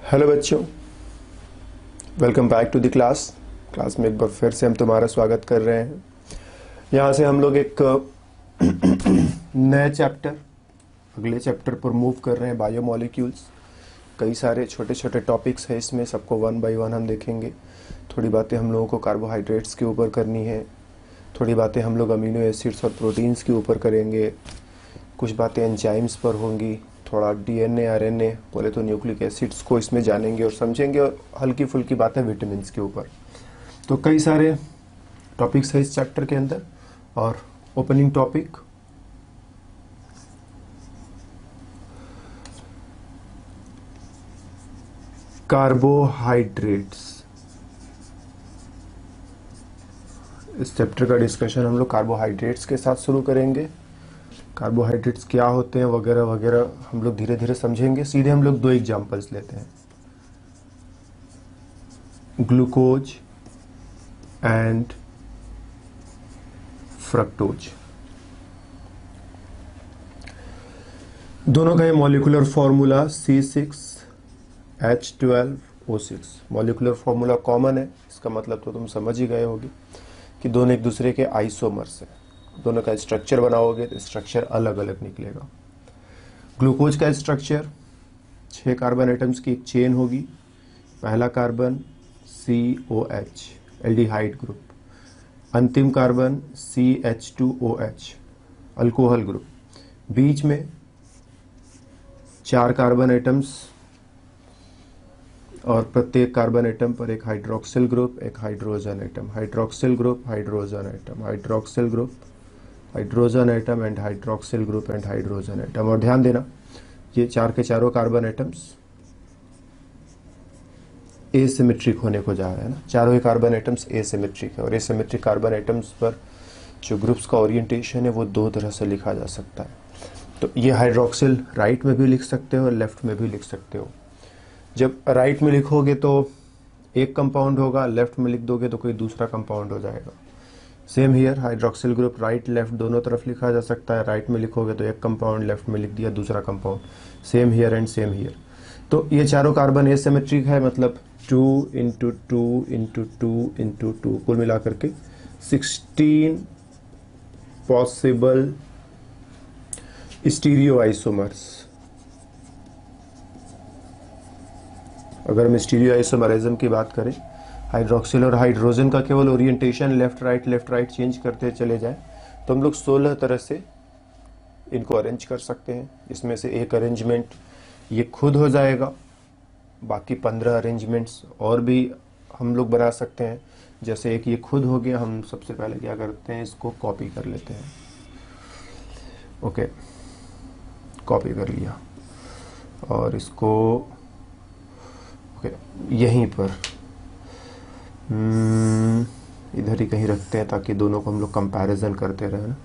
Hello बच्चों, welcome back to the class में एक बार फिर से हम तुम्हारा स्वागत कर रहे हैं। यहाँ से हम लोग एक नए अगले चैप्टर पर मूव कर रहे हैं, बायोमोलिक्यूल्स। कई सारे छोटे छोटे टॉपिक्स हैं इसमें, सबको वन बाय वन हम देखेंगे। थोड़ी बातें हम लोगों को कार्बोहाइड्रेट्स के ऊपर करनी है, थोड़ी बातें हम लोग अमीनो एसिड्स और प्रोटीन्स के ऊपर करेंगे, कुछ बातें एंजाइम्स पर होंगी, थोड़ा डीएनए आरएनए पॉलीथोन्यूक्लिक एसिड्स को इसमें जानेंगे और समझेंगे, और हल्की फुल्की बातें विटामिन के ऊपर। तो कई सारे टॉपिक्स है इस चैप्टर के अंदर। और ओपनिंग टॉपिक कार्बोहाइड्रेट्स। इस चैप्टर का डिस्कशन हम लोग कार्बोहाइड्रेट्स के साथ शुरू करेंगे। कार्बोहाइड्रेट्स क्या होते हैं वगैरह वगैरह हम लोग धीरे धीरे समझेंगे। सीधे हम लोग दो एग्जांपल्स लेते हैं, ग्लूकोज एंड फ्रक्टोज। दोनों का ये molecular formula C6H12O6। Molecular formula common है, इसका मतलब तो तुम समझ ही गए होगे कि दोनों एक दूसरे के आइसोमर्स हैं। दोनों का स्ट्रक्चर बनाओगे तो स्ट्रक्चर अलग अलग निकलेगा। ग्लूकोज का स्ट्रक्चर 6 कार्बन एटम्स की एक चेन होगी। पहला कार्बन COH एल्डिहाइड ग्रुप, अंतिम कार्बन CH2OH अल्कोहल ग्रुप। बीच में 4 कार्बन एटम्स और प्रत्येक कार्बन एटम पर एक हाइड्रोक्सिल ग्रुप, एक hydrogen atom, hydroxyl group, hydrogen atom, hydroxyl group, hydrogen atom and hydroxyl group and hydrogen atom. और ध्यान देना, ये 4 के चारों कार्बन एटम्स एसिमेट्रिक होने को जा रहे हैं ना। चारों ही कार्बन एटम्स एसिमेट्रिक है, और एसिमेट्रिक कार्बन एटम्स पर जो ग्रुप्स का ओरिएंटेशन है वो दो तरह से लिखा जा सकता है। तो ये हाइड्रोक्सिल राइट में भी लिख सकते हो और लेफ्ट में भी लिख सकते हो। जब राइट में लिखोगे तो एक कंपाउंड होगा, लेफ्ट में लिख दोगे तो कोई दूसरा कंपाउंड हो जाएगा। Same here, hydroxyl group right left दोनों तरफ लिखा जा सकता है। राइट में लिखोगे तो एक कंपाउंड, लेफ्ट में लिख दिया दूसरा compound. Same here and same here. तो ये चारों कार्बन एसिमेट्रिक है, मतलब 2 इंटू 2 इंटू 2 इंटू 2, कुल मिलाकर के 16 पॉसिबल स्टीरियो आइसोमर्स। अगर हम स्टीरियो आइसोमरिज्म की बात करें, हाइड्रोक्सिल और हाइड्रोजन का केवल ओरिएंटेशन लेफ्ट राइट चेंज करते चले जाए तो हम लोग 16 तरह से इनको अरेंज कर सकते हैं। इसमें से एक अरेंजमेंट ये खुद हो जाएगा, बाकी 15 अरेंजमेंट्स और भी हम लोग बना सकते हैं। जैसे एक ये खुद हो गया, हम सबसे पहले क्या करते हैं, इसको कॉपी कर लेते हैं। ओके, कॉपी कर लिया और इसको यहीं पर इधर ही कहीं रखते हैं ताकि दोनों को हम लोग कंपैरिजन करते रहें।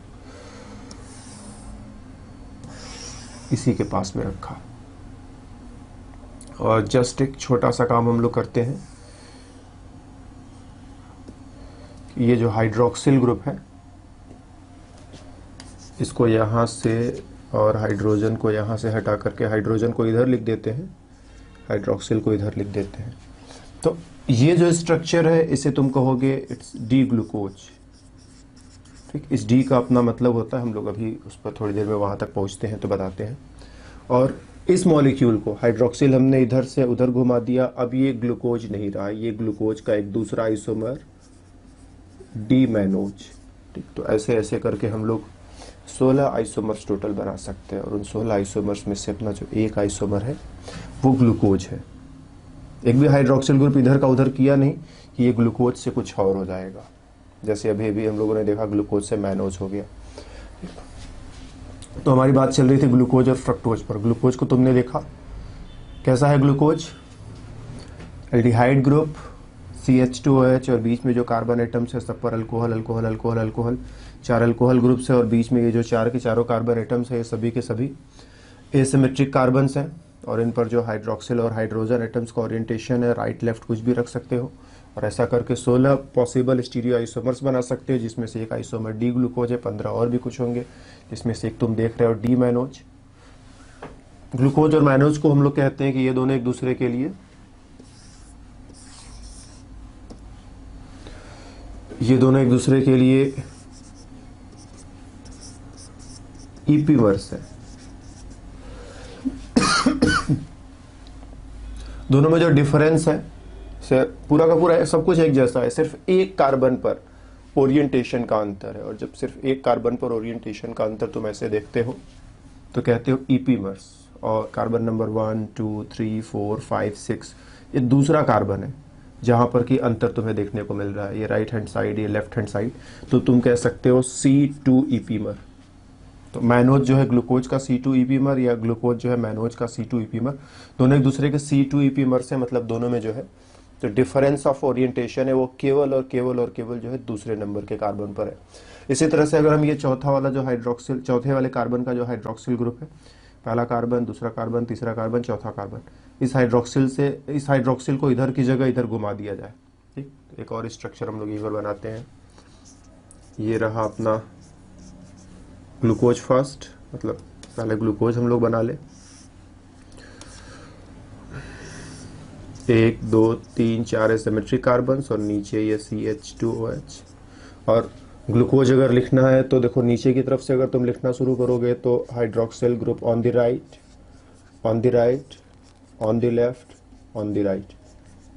इसी के पास में रखा, और जस्ट एक छोटा सा काम हम लोग करते हैं। ये जो हाइड्रोक्सिल ग्रुप है इसको यहाँ से और हाइड्रोजन को यहाँ से हटा करके हाइड्रोजन को इधर लिख देते हैं, हाइड्रोक्सिल को इधर लिख देते हैं। तो ये जो स्ट्रक्चर है इसे तुम कहोगे इट्स डी ग्लूकोज। ठीक, इस डी का अपना मतलब होता है, हम लोग अभी उस पर थोड़ी देर में वहाँ तक पहुँचते हैं तो बताते हैं। और इस मॉलिक्यूल को हाइड्रोक्सिल हमने इधर से उधर घुमा दिया, अब ये ग्लूकोज नहीं रहा, ये ग्लूकोज का एक दूसरा आइसोमर डी मैनोज। ठीक, तो ऐसे ऐसे करके हम लोग 16 आइसोमर्स टोटल बना सकते हैं, और उन 16 आइसोमर्स में से अपना जो एक आइसोमर है वो ग्लूकोज है। एक भी हाइड्रोक्सिल ग्रुप इधर का उधर किया नहीं कि ये ग्लूकोज से कुछ और हो जाएगा। जैसे अभी अभी हम लोगों ने देखा ग्लूकोज से मैनोज हो गया। तो हमारी बात चल रही थी ग्लूकोज और फ्रक्टोज पर। ग्लूकोज को तुमने देखा कैसा है ग्लूकोज, एल्डिहाइड ग्रुप CH2OH, और बीच में जो कार्बन एटम्स है सब पर alcohol alcohol alcohol alcohol, 4 alcohol groups है, और बीच में ये जो 4 के चारों कार्बन एटम्स है ये सभी के सभी एसिमेट्रिक कार्बन्स हैं। और इन पर जो हाइड्रोक्सिल और हाइड्रोजन एटम्स का ओरिएंटेशन है राइट लेफ्ट कुछ भी रख सकते हो, और ऐसा करके 16 पॉसिबल स्टीरियो आइसोमर्स बना सकते हो, जिसमें से एक आइसोमर डी ग्लूकोज है, 15 और भी कुछ होंगे, जिसमें से एक तुम देख रहे हो डी मैनोज। ग्लूकोज और मैनोज को हम लोग कहते हैं कि ये दोनों एक दूसरे के लिए ये दोनों एक दूसरे के लिए ईपीमर्स है। दोनों में जो डिफरेंस है पूरा का पूरा सब कुछ एक जैसा है, सिर्फ एक कार्बन पर ओरिएंटेशन का अंतर है। और जब सिर्फ एक कार्बन पर ओरिएंटेशन का अंतर तुम ऐसे देखते हो तो कहते हो ईपीमर्स। और कार्बन नंबर 1 2 3 4 5 6 ये दूसरा कार्बन है जहां पर कि अंतर तुम्हें देखने को मिल रहा है, ये राइट हैंड साइड, ये लेफ्ट हैंड साइड, तो तुम कह सकते हो C2 ईपीमर। तो मैनोज जो है ग्लूकोज का C2 ईपीमर या ग्लूकोज जो है मैनोज का C2 ईपीमर, दोनों एक दूसरे के C2 ईपीमर से, मतलब दोनों में जो है तो डिफरेंस ऑफ ओरिएंटेशन है वो केवल और केवल और केवल जो है दूसरे नंबर के कार्बन पर है। इसी तरह से अगर हम ये चौथा वाला जो हाइड्रोक्सिल, चौथे वाले कार्बन का जो हाइड्रोक्सिल ग्रुप है, पहला कार्बन, दूसरा कार्बन, तीसरा कार्बन, चौथा कार्बन, इस हाइड्रोक्सिल को इधर की जगह इधर घुमा दिया जाए। ठीक, एक और स्ट्रक्चर हम लोग एक बार बनाते हैं। ये रहा अपना ग्लूकोज फर्स्ट, मतलब पहले ग्लूकोज हम लोग बना ले। 1 2 3 4 सिमेट्रिक कार्बन्स और नीचे ये CH2OH। और ग्लूकोज अगर लिखना है तो देखो नीचे की तरफ से अगर तुम लिखना शुरू करोगे तो hydroxyl group on the right, on the right, on the left, on the right,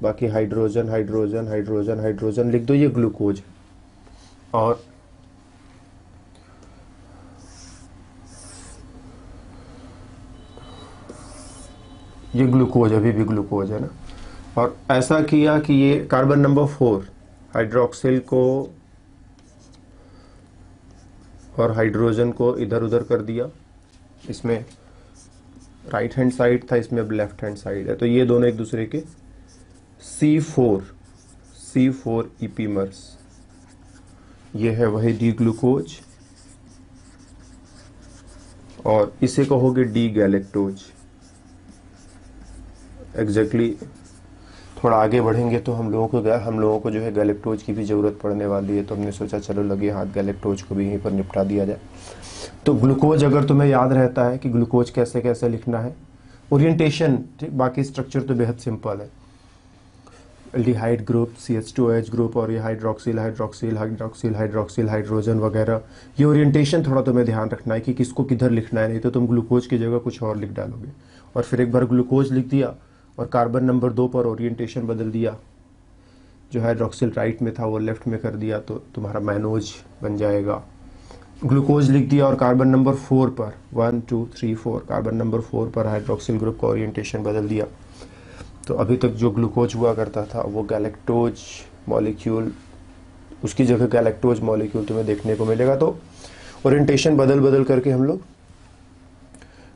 बाकी हाइड्रोजन हाइड्रोजन हाइड्रोजन हाइड्रोजन लिख दो, ये ग्लूकोज। और ये ग्लूकोज अभी भी ग्लूकोज है ना। और ऐसा किया कि ये कार्बन नंबर 4 हाइड्रोक्सिल को और हाइड्रोजन को इधर उधर कर दिया। इसमें राइट हैंड साइड था, इसमें अब लेफ्ट हैंड साइड है, तो ये दोनों एक दूसरे के C4 ईपीमर्स। ये है वही डी ग्लूकोज और इसे कहोगे डी गैलेक्टोज। एग्जैक्टली थोड़ा आगे बढ़ेंगे तो हम लोगों को जो है गैलेक्टोज की भी ज़रूरत पड़ने वाली है, तो हमने सोचा चलो लगे हाथ गैलेक्टोज को भी यहीं पर निपटा दिया जाए। तो ग्लूकोज अगर तुम्हें याद रहता है कि ग्लूकोज कैसे कैसे लिखना है, ओरिएंटेशन ठीक, बाकी स्ट्रक्चर तो बेहद सिंपल है। एल्डिहाइड ग्रुप, CH2OH ग्रुप और ये hydroxyl hydroxyl hydroxyl hydroxyl hydrogen वगैरह, ये ओरिएंटेशन थोड़ा तुम्हें ध्यान रखना है कि किसको किधर लिखना है, नहीं तो तुम ग्लूकोज की जगह कुछ और लिख डालोगे। और फिर एक बार ग्लूकोज लिख दिया और कार्बन नंबर 2 पर ओरिएंटेशन बदल दिया, जो हाइड्रोक्सिल राइट में था वो लेफ्ट में कर दिया, तो तुम्हारा मैनोज बन जाएगा। ग्लूकोज लिख दिया और कार्बन नंबर 4 पर 1 2 3 4 कार्बन नंबर 4 पर हाइड्रोक्सिल ग्रुप का ओरिएंटेशन बदल दिया, तो अभी तक जो ग्लूकोज हुआ करता था वो गैलेक्टोज मॉलिक्यूल, उसकी जगह गैलेक्टोज मॉलिक्यूल तुम्हें देखने को मिलेगा। तो ओरिएंटेशन बदल बदल करके हम लोग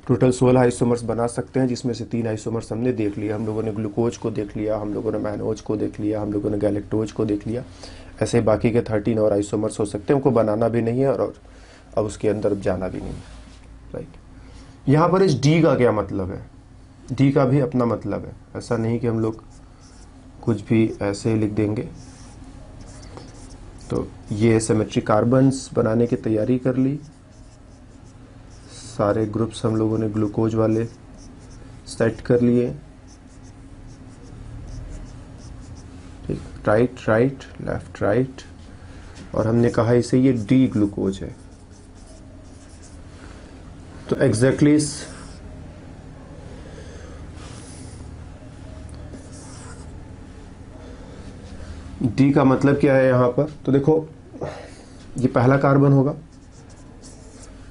टोटल 16 आइसोमर्स बना सकते हैं, जिसमें से 3 आइसोमर्स हमने देख लिया। हम लोगों ने ग्लूकोज को देख लिया, हम लोगों ने मैनोज को देख लिया, हम लोगों ने गैलेक्टोज को देख लिया। ऐसे बाकी के 13 और आइसोमर्स हो सकते हैं, उनको बनाना भी नहीं है और अब उसके अंदर जाना भी नहीं है। राइट, यहाँ पर इस डी का क्या मतलब है? डी का भी अपना मतलब है, ऐसा नहीं कि हम लोग कुछ भी ऐसे लिख देंगे। तो ये सिमेट्रिक कार्बन्स बनाने की तैयारी कर ली, सारे ग्रुप्स हम लोगों ने ग्लूकोज वाले सेट कर लिए। ठीक, राइट राइट लेफ्ट राइट, और हमने कहा इसे ये डी ग्लूकोज है। तो एग्जैक्टली डी का मतलब क्या है यहाँ पर? तो देखो ये पहला कार्बन होगा,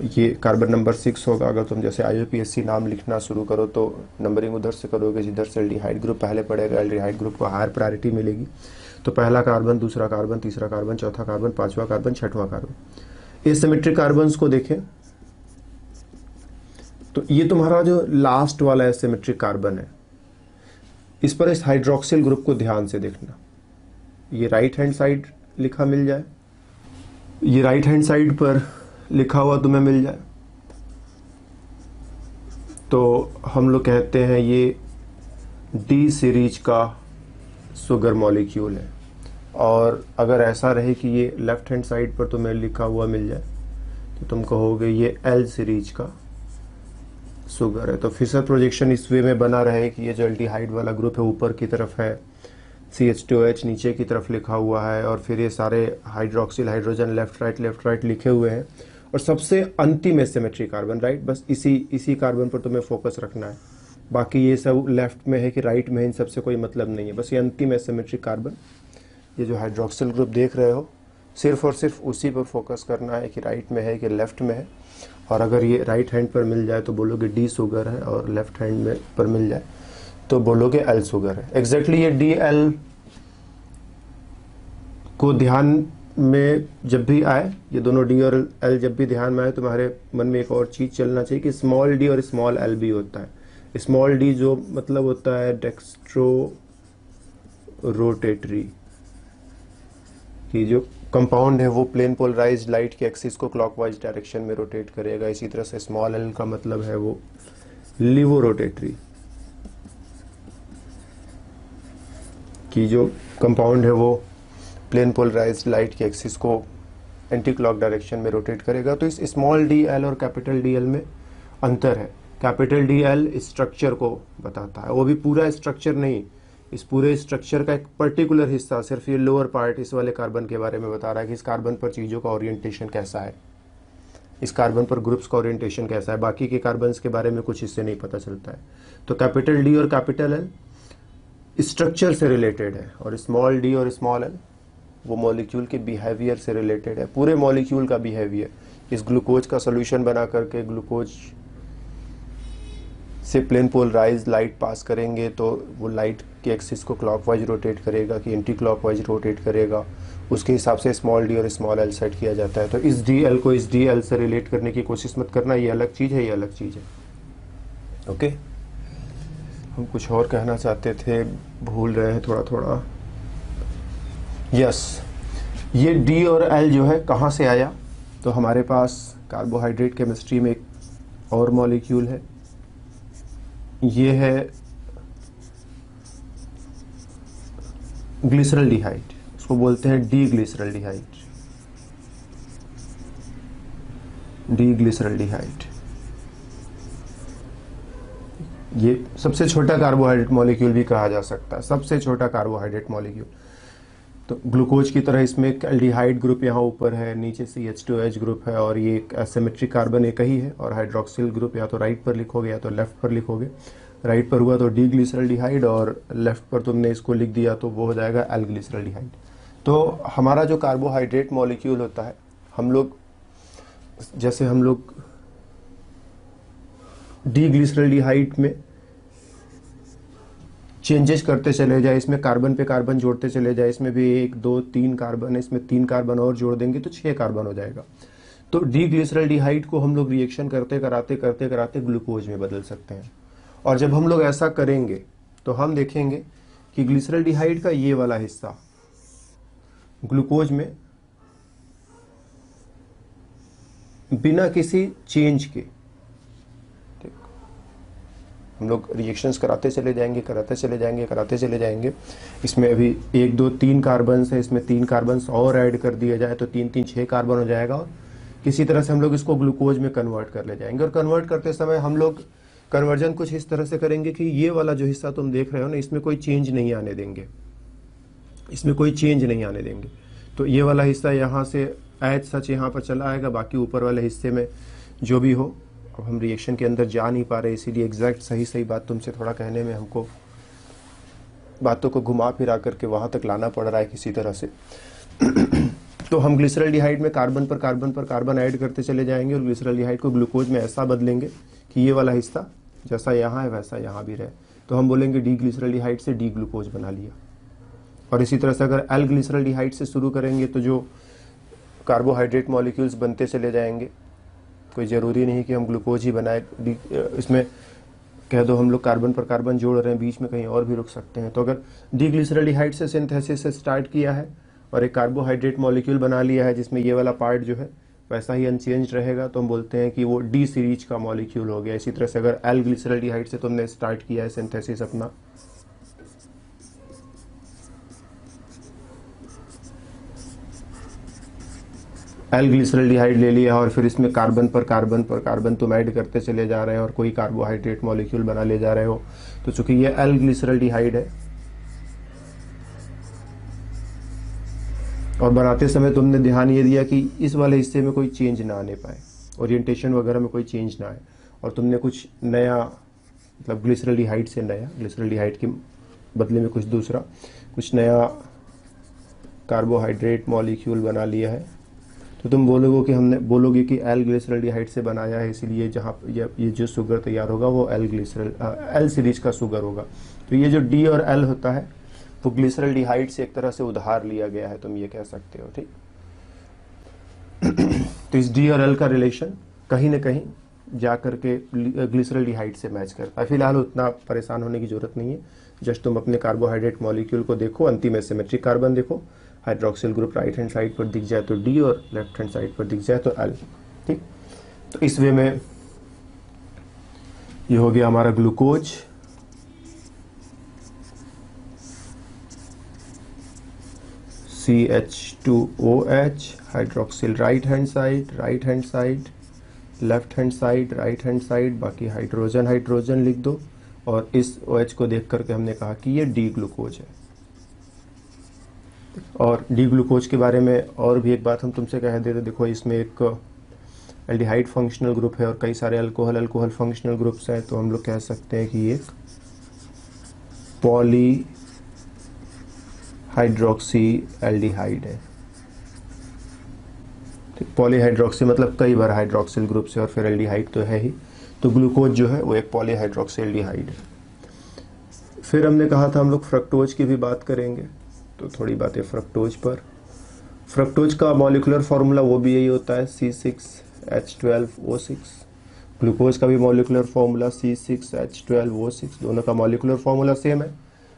ये कार्बन नंबर 6 होगा। अगर तुम जैसे IUPAC नाम लिखना शुरू करो तो नंबरिंग उधर से करोगे, जिधर से एल्डिहाइड ग्रुप पहले पड़ेगा, एल्डिहाइड ग्रुप को हायर प्रायोरिटी मिलेगी। तो पहला कार्बन, दूसरा कार्बन, तीसरा कार्बन, चौथा कार्बन, पांचवा कार्बन, छठवां कार्बन। एसिमेट्रिक कार्बन्स को देखें तो ये तुम्हारा जो लास्ट वाला एसिमेट्रिक कार्बन है, इस पर इस हाइड्रोक्सिल ग्रुप को ध्यान से देखना। ये राइट हैंड साइड लिखा मिल जाए, ये राइट हैंड साइड पर लिखा हुआ तुम्हें मिल जाए तो हम लोग कहते हैं ये डी सीरीज का शुगर मॉलिक्यूल है। और अगर ऐसा रहे कि ये लेफ्ट हैंड साइड पर तुम्हें लिखा हुआ मिल जाए तो तुम कहोगे ये एल सीरीज का शुगर है। तो फिशर प्रोजेक्शन इस वे में बना रहे कि ये जो एल्डिहाइड वाला ग्रुप है ऊपर की तरफ है, CH2OH नीचे की तरफ लिखा हुआ है, और फिर ये सारे हाइड्रोक्सिल हाइड्रोजन लेफ्ट राइट लिखे हुए हैं, और सबसे अंतिम एसिमेट्री कार्बन, राइट। बस इसी कार्बन पर तुम्हें फोकस रखना है, बाकी ये सब लेफ्ट में है कि राइट में है, इन सबसे कोई मतलब नहीं है। बस ये अंतिम एसिमेट्री कार्बन, ये जो हाइड्रोक्सिल ग्रुप देख रहे हो, सिर्फ और सिर्फ उसी पर फोकस करना है कि राइट में है कि लेफ्ट में है। और अगर ये राइट हैंड पर मिल जाए तो बोलोगे डी शुगर है, और लेफ्ट हैंड में पर मिल जाए तो बोलोगे एल शुगर है। एग्जैक्टली ये डी एल को ध्यान में जब भी आए, ये दोनों डी और एल जब भी ध्यान में आए, तुम्हारे मन में एक और चीज चलना चाहिए कि स्मॉल डी और स्मॉल एल भी होता है। स्मॉल डी जो मतलब होता है डेक्स्ट्रो रोटेटरी, कि जो कंपाउंड है वो प्लेन पोलराइज्ड लाइट के एक्सिस को क्लॉकवाइज डायरेक्शन में रोटेट करेगा। इसी तरह से स्मॉल एल का मतलब है वो लिवो रोटेटरी, कि जो कंपाउंड है वो प्लेन पोलराइज्ड लाइट के एक्सिस को एंटी क्लॉक डायरेक्शन में रोटेट करेगा। तो इस स्मॉल डी एल और कैपिटल डी एल में अंतर है। कैपिटल डी एल स्ट्रक्चर को बताता है, वो भी पूरा स्ट्रक्चर नहीं, इस पूरे स्ट्रक्चर का एक पर्टिकुलर हिस्सा, सिर्फ ये लोअर पार्ट इस वाले कार्बन के बारे में बता रहा है कि इस कार्बन पर चीज़ों का ओरिएंटेशन कैसा है, इस कार्बन पर ग्रुप्स का ओरिएंटेशन कैसा है। बाकी के कार्बन्स के बारे में कुछ इससे नहीं पता चलता है। तो कैपिटल डी और कैपिटल एल स्ट्रक्चर से रिलेटेड है, और स्मॉल डी और स्मॉल एल वो मॉलिक्यूल के बिहेवियर से रिलेटेड है, पूरे मॉलिक्यूल का बिहेवियर। इस ग्लूकोज का सोल्यूशन बना करके ग्लूकोज से प्लेन पोलराइज लाइट पास करेंगे तो वो लाइट के एक्सिस को क्लॉकवाइज रोटेट करेगा कि एंटी क्लॉकवाइज रोटेट करेगा, उसके हिसाब से स्मॉल डी और स्मॉल एल सेट किया जाता है। तो इस डी एल को इस डी एल से रिलेट करने की कोशिश मत करना, ये अलग चीज़ है, ये अलग चीज़ है। ओके, हम कुछ और कहना चाहते थे, भूल रहे हैं थोड़ा थोड़ा। यस, ये डी और एल जो है कहाँ से आया, तो हमारे पास कार्बोहाइड्रेट केमिस्ट्री में एक और मॉलिक्यूल है, ये है ग्लिसरल्डिहाइड, उसको बोलते हैं डी ग्लिसरल्डिहाइड। डी ग्लिसरल्डिहाइड ये सबसे छोटा कार्बोहाइड्रेट मॉलिक्यूल भी कहा जा सकता है, सबसे छोटा कार्बोहाइड्रेट मॉलिक्यूल। तो ग्लूकोज की तरह इसमें एक एल्डिहाइड ग्रुप यहाँ ऊपर है, नीचे CH2OH ग्रुप है, और ये एक एसिमेट्रिक कार्बन एक ही है, और हाइड्रोक्सिल ग्रुप या तो राइट पर लिखोगे या तो लेफ्ट पर लिखोगे। राइट पर हुआ तो डी ग्लिसरल्डिहाइड, और लेफ्ट पर तुमने इसको लिख दिया तो वो हो जाएगा एल ग्लिसरल्डिहाइड। तो हमारा जो कार्बोहाइड्रेट मॉलिक्यूल होता है, हम लोग डी ग्लिसरल्डिहाइड में चेंजेस करते चले जाए, इसमें कार्बन पे कार्बन जोड़ते चले जाए, इसमें भी 1 2 3 कार्बन है, इसमें 3 कार्बन और जोड़ देंगे तो 6 कार्बन हो जाएगा। तो डी ग्लिसरल्डिहाइड को हम लोग रिएक्शन करते कराते ग्लूकोज में बदल सकते हैं। और जब हम लोग ऐसा करेंगे तो हम देखेंगे कि ग्लिसरल्डिहाइड का ये वाला हिस्सा ग्लूकोज में बिना किसी चेंज के, हम लोग रिएक्शंस कराते चले जाएंगे। इसमें अभी 1 2 3 कार्बन है, इसमें 3 कार्बन और ऐड कर दिया जाए तो 3 3 6 कार्बन हो जाएगा, और किसी तरह से हम लोग इसको ग्लूकोज में कन्वर्ट कर ले जाएंगे। और कन्वर्ट करते समय हम लोग कन्वर्जन कुछ इस तरह से करेंगे कि ये वाला जो हिस्सा तुम देख रहे हो ना, इसमें कोई चेंज नहीं आने देंगे, तो ये वाला हिस्सा यहाँ से एज सच यहाँ पर चला आएगा, बाकी ऊपर वाले हिस्से में जो भी हो। अब हम रिएक्शन के अंदर जा नहीं पा रहे, इसीलिए एग्जैक्ट सही बात तुमसे थोड़ा कहने में हमको बातों को घुमा फिरा करके वहाँ तक लाना पड़ रहा है किसी तरह से। तो हम ग्लिसरल्डिहाइड में कार्बन पर कार्बन ऐड करते चले जाएंगे, और ग्लिसरल्डिहाइड को ग्लूकोज में ऐसा बदलेंगे कि ये वाला हिस्सा जैसा यहाँ है वैसा यहाँ भी रहे। तो हम बोलेंगे डी ग्लिसरल्डिहाइड से डी ग्लूकोज बना लिया। और इसी तरह से अगर एल ग्लिसरल्डिहाइड से शुरू करेंगे तो जो कार्बोहाइड्रेट मॉलिक्यूल्स बनते चले जाएंगे, कोई ज़रूरी नहीं कि हम ग्लूकोज ही बनाए, इसमें कह दो हम लोग कार्बन पर कार्बन जोड़ रहे हैं, बीच में कहीं और भी रुक सकते हैं। तो अगर डी ग्लिसरल्डिहाइड से सिंथेसिस से स्टार्ट किया है और एक कार्बोहाइड्रेट मॉलिक्यूल बना लिया है जिसमें ये वाला पार्ट जो है वैसा ही अनचेंज रहेगा, तो हम बोलते हैं कि वो डी सीरीज का मॉलिक्यूल हो गया। इसी तरह से अगर एल ग्लिसरल्डिहाइड से तुमने स्टार्ट किया है सिंथेसिस अपना, एल ग्लिसरल्डिहाइड ले लिया और फिर इसमें कार्बन पर कार्बन तुम ऐड करते चले जा रहे हो और कोई कार्बोहाइड्रेट मॉलिक्यूल बना ले जा रहे हो, तो चूंकि ये एल ग्लिसरल्डिहाइड है और बनाते समय तुमने ध्यान ये दिया कि इस वाले हिस्से में कोई चेंज ना आने पाए, ओरिएंटेशन वगैरह में कोई चेंज ना आए, और तुमने कुछ नया मतलब ग्लिसरल्डिहाइड से नया, ग्लिसरल्डिहाइड के बदले में कुछ दूसरा, कुछ नया कार्बोहाइड्रेट मॉलिक्यूल बना लिया है, तो तुम बोलोगे कि एल ग्लिसरल्डिहाइड से बनाया है, इसलिए जहाँ ये जो शुगर तैयार होगा वो एल सीरीज का शुगर होगा। तो ये जो डी और एल होता है वो ग्लिसरल्डिहाइड से एक तरह से उधार लिया गया है, तुम ये कह सकते हो, ठीक। तो इस डी और एल का रिलेशन कहीं ना कहीं जा करके ग्लिसरल्डिहाइड से मैच करता है। फिलहाल उतना परेशान होने की जरूरत नहीं है, जस्ट तुम अपने कार्बोहाइड्रेट मॉलिक्यूल को देखो, अंतिम एसिमेट्रिक कार्बन देखो, hydroxyl group right hand side पर दिख जाए तो डी और लेफ्ट हैंड साइड पर दिख जाए तो एल, ठीक। तो इस वे में ये हो गया हमारा glucose, CH2OH, hydroxyl right hand side, left hand side, right hand side, बाकी हाइड्रोजन लिख दो, और इस OH को देख करके हमने कहा कि ये डी ग्लूकोज है। और डी ग्लूकोज के बारे में और भी एक बात हम तुमसे कह देते, देखो इसमें एक एल्डिहाइड फंक्शनल ग्रुप है और कई सारे अल्कोहल फंक्शनल ग्रुप्स हैं, तो हम लोग कह सकते हैं कि ये पॉली हाइड्रोक्सी एल्डिहाइड है, ठीक। पॉलीहाइड्रोक्सी मतलब कई बार हाइड्रोक्सिल ग्रुप से, और फिर एल्डिहाइड तो है ही, तो ग्लूकोज जो है वो एक पॉलीहाइड्रोक्सी एल्डिहाइड है। फिर हमने कहा था हम लोग फ्रक्टोज की भी बात करेंगे, तो थोड़ी बातें फ्रक्टोज पर। फ्रक्टोज का मॉलिक्यूलर फार्मूला वो भी यही होता है, C6H12O6। ग्लूकोज का भी मॉलिक्यूलर फार्मूला C6H12O6, दोनों का मॉलिक्यूलर फार्मूला सेम है,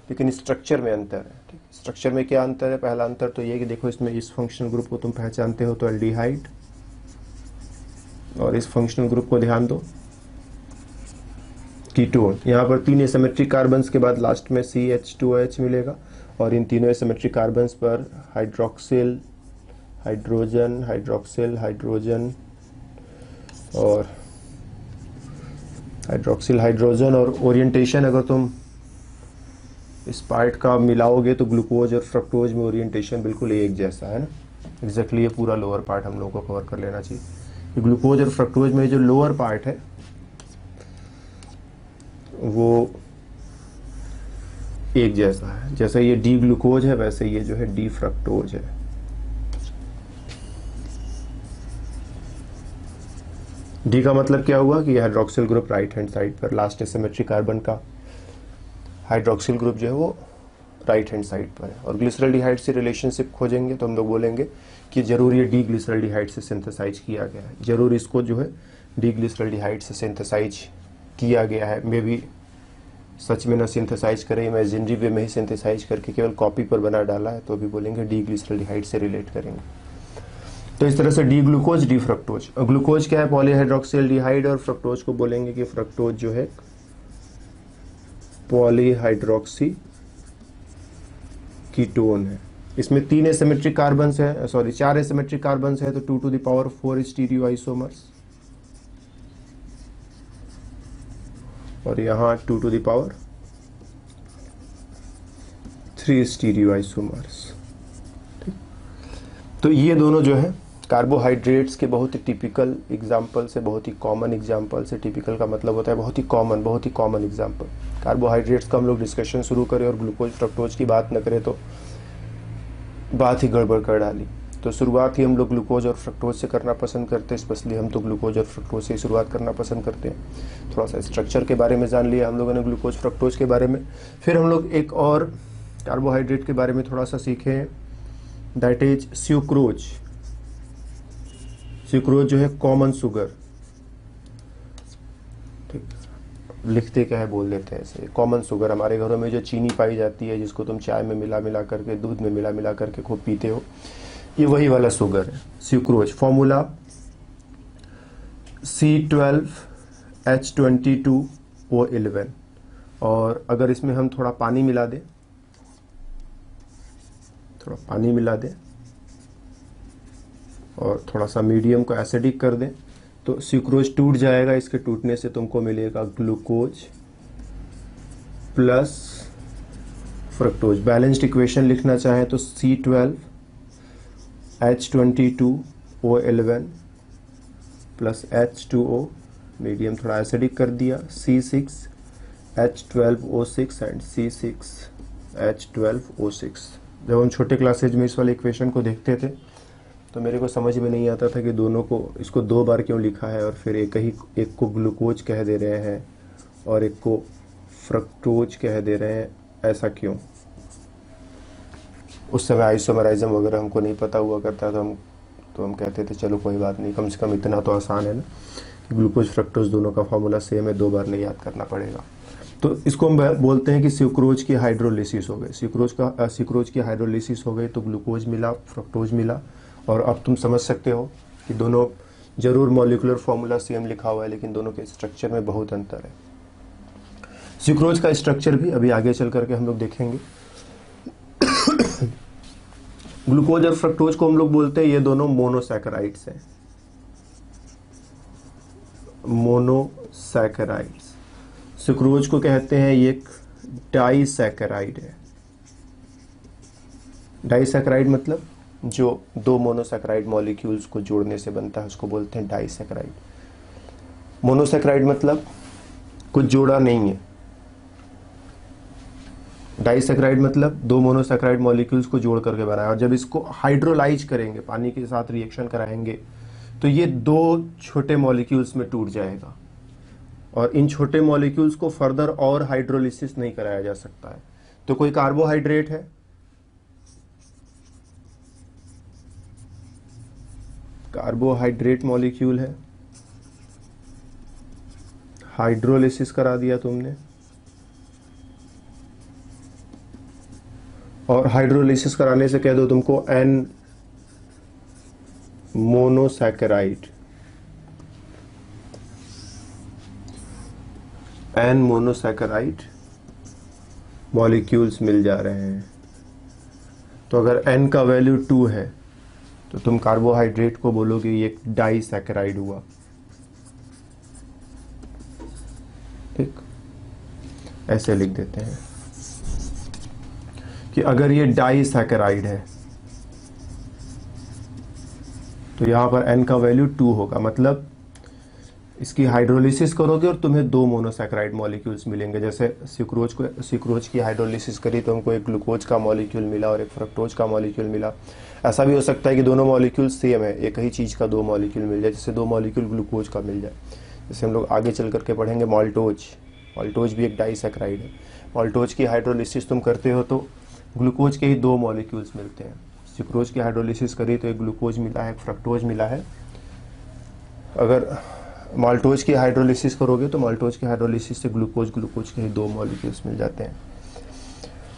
लेकिन स्ट्रक्चर में अंतर है, ठीक। स्ट्रक्चर में क्या अंतर है? पहला अंतर तो ये कि देखो इसमें इस फंक्शनल ग्रुप को तुम पहचानते हो तो एल्डिहाइड, और इस फंक्शनल ग्रुप को ध्यान दो कीटोन। यहाँ पर 3 एसिमेट्रिक कार्बन्स के बाद लास्ट में CH2OH मिलेगा, और इन तीनों एसिमेट्रिक कार्बन्स पर हाइड्रोक्सिल हाइड्रोजन और हाइड्रोजन, और ओरिएंटेशन अगर तुम इस पार्ट का मिलाओगे तो ग्लूकोज और फ्रक्टोज में ओरिएंटेशन बिल्कुल एक जैसा है ना, एग्जैक्टली। ये पूरा लोअर पार्ट हम लोगों को कवर कर लेना चाहिए। ग्लूकोज और फ्रक्टोज में जो लोअर पार्ट है वो एक जैसा है, जैसे ये डी ग्लूकोज है वैसे ये जो है डी फ्रक्टोज है। डी का मतलब क्या हुआ कि hydroxyl group right hand side पर, लास्ट एसिमेट्रिक कार्बन का हाइड्रोक्सिल ग्रुप जो है वो राइट हैंड साइड पर है। और ग्लिसरल्डिहाइड से रिलेशनशिप खोजेंगे तो हम लोग बोलेंगे कि जरूर ये डी ग्लिसरल्डिहाइड से सिंथेसाइज किया गया है, जरूर इसको जो है डी ग्लिसरल्डिहाइड से सिंथेसाइज किया गया है। मे बी सच में ना सिंथेसाइज करें, इमेजिनरी वे में ही सिंथेसाइज करके केवल कॉपी पर बना डाला है, तो भी बोलेंगे डी ग्लिसरल्डिहाइड से रिलेट करेंगे। तो इस तरह से डी ग्लूकोज डी फ्रक्टोज। और ग्लूकोज क्या है? पॉलीहाइड्रोक्सिल्डिहाइड, और फ्रक्टोज को बोलेंगे कि फ्रक्टोज जो है पॉलीहाइड्रोक्सी कीटोन है। इसमें 3 एसिमेट्रिक कार्बन्स है, 4 एसिमेट्रिक कार्बन्स है, तो 2 to the power 4 stereo isomers, और यहाँ 2 to the power 3 stereo isomers. तो ये दोनों जो है कार्बोहाइड्रेट्स के बहुत ही टिपिकल एग्जाम्पल से, बहुत ही कॉमन एग्जाम्पल से, टिपिकल का मतलब होता है बहुत ही कॉमन एग्जाम्पल। कार्बोहाइड्रेट्स का हम लोग डिस्कशन शुरू करें और ग्लूकोज फ्रक्टोज की बात न करें तो बात ही गड़बड़ कर डाली। तो शुरुआत ही हम लोग ग्लूकोज और फ्रक्टोज से करना पसंद करते हैं, स्पेशली हम तो ग्लूकोज और फ्रक्टोज से ही शुरुआत करना पसंद करते हैं। थोड़ा सा स्ट्रक्चर के बारे में जान लिया हम लोगों ने ग्लूकोज फ्रक्टोज के बारे में। फिर हम लोग एक और कार्बोहाइड्रेट के बारे में थोड़ा सा सीखें, दैट इज स्यूक्रोज। स्यूक्रोज जो है कॉमन शुगर, ठीक, लिखते क्या है बोल देते हैं ऐसे, कॉमन शुगर। हमारे घरों में जो चीनी पाई जाती है, जिसको तुम चाय में मिला करके, दूध में मिला करके खूब पीते हो, ये वही वाला शुगर है स्यूक्रोज। फॉर्मूला C12H22O11, और अगर इसमें हम थोड़ा पानी मिला दें, और थोड़ा सा मीडियम को एसिडिक कर दें तो स्यूक्रोज टूट जाएगा। इसके टूटने से तुमको मिलेगा glucose plus fructose. Balanced equation लिखना चाहें तो C12 H22O11 plus H2O, medium थोड़ा एसिडिक कर दिया, C6H12O6 एंड C6H12O6। जब हम छोटे क्लासेज में इस वाले इक्वेशन को देखते थे तो मेरे को समझ में नहीं आता था कि दोनों को, इसको दो बार क्यों लिखा है और फिर एक को ग्लूकोज कह दे रहे हैं और एक को फ्रक्टोज कह दे रहे हैं, ऐसा क्यों। उस समय आइसोमराइज्म वगैरह हमको नहीं पता हुआ करता, तो हम कहते थे चलो कोई बात नहीं, कम से कम इतना तो आसान है ना कि ग्लूकोज फ्रक्टोज दोनों का फॉर्मूला सेम है, दो बार नहीं याद करना पड़ेगा। तो इसको हम बोलते हैं कि सुक्रोज की हाइड्रोलिसिस हो गई। सुक्रोज की हाइड्रोलिसिस हो गई तो ग्लूकोज मिला, फ्रक्टोज मिला। और अब तुम समझ सकते हो कि दोनों जरूर मॉलिक्यूलर फॉर्मूला सेम लिखा हुआ है लेकिन दोनों के स्ट्रक्चर में बहुत अंतर है। सुक्रोज का स्ट्रक्चर भी अभी आगे चल करके हम लोग देखेंगे। ग्लूकोज और फ्रक्टोज को हम लोग बोलते हैं ये दोनों मोनोसैकेराइड्स हैं, मोनोसैकेराइड्स। सुक्रोज को कहते हैं ये एक डाइसैकेराइड है। डाइसैकेराइड मतलब जो दो मोनोसैकेराइड मॉलिक्यूल्स को जोड़ने से बनता है उसको बोलते हैं डाइसैकेराइड। मोनोसैकेराइड मतलब कुछ जोड़ा नहीं है। डाइसैकेराइड मतलब दो मोनोसैकेराइड मॉलिक्यूल्स को जोड़ करके बनाया, और जब इसको हाइड्रोलाइज करेंगे, पानी के साथ रिएक्शन कराएंगे, तो ये दो छोटे मॉलिक्यूल्स में टूट जाएगा और इन छोटे मॉलिक्यूल्स को फर्दर और हाइड्रोलिसिस नहीं कराया जा सकता है। तो कोई कार्बोहाइड्रेट है, कार्बोहाइड्रेट मॉलिक्यूल है, हाइड्रोलिसिस करा दिया तुमने, और हाइड्रोलिसिस कराने से कह दो तुमको n monosaccharide, n monosaccharide molecules मिल जा रहे हैं। तो अगर एन का वैल्यू 2 है तो तुम कार्बोहाइड्रेट को बोलोगे ये एक डाइसैकेराइड हुआ। ठीक, ऐसे लिख देते हैं कि अगर ये डाइसैकेराइड है तो यहां पर n का वैल्यू 2 होगा, मतलब इसकी हाइड्रोलिसिस करोगे और तुम्हें दो मोनोसैकेराइड मॉलिक्यूल्स मिलेंगे। जैसे सुक्रोज की हाइड्रोलिसिस करी तो हमको एक ग्लूकोज का मॉलिक्यूल मिला और एक फ्रक्टोज का मॉलिक्यूल मिला। ऐसा भी हो सकता है कि दोनों मॉलिक्यूल सेम है, एक ही चीज़ का दो मॉलिक्यूल मिल जाए, जैसे दो मॉलिक्यूल ग्लूकोज का मिल जाए। जैसे हम लोग आगे चल करके पढ़ेंगे माल्टोज, माल्टोज भी एक डाइसैकेराइड है। माल्टोज की हाइड्रोलिसिस तुम करते हो तो ग्लूकोज के ही दो मॉलिक्यूल्स मिलते हैं। सुक्रोज की हाइड्रोलिसिस करी तो एक ग्लूकोज मिला है, एक फ्रक्टोज मिला है। अगर माल्टोज की हाइड्रोलिसिस करोगे तो माल्टोज की हाइड्रोलिसिस से ग्लूकोज के ही दो मॉलिक्यूल्स मिल जाते हैं।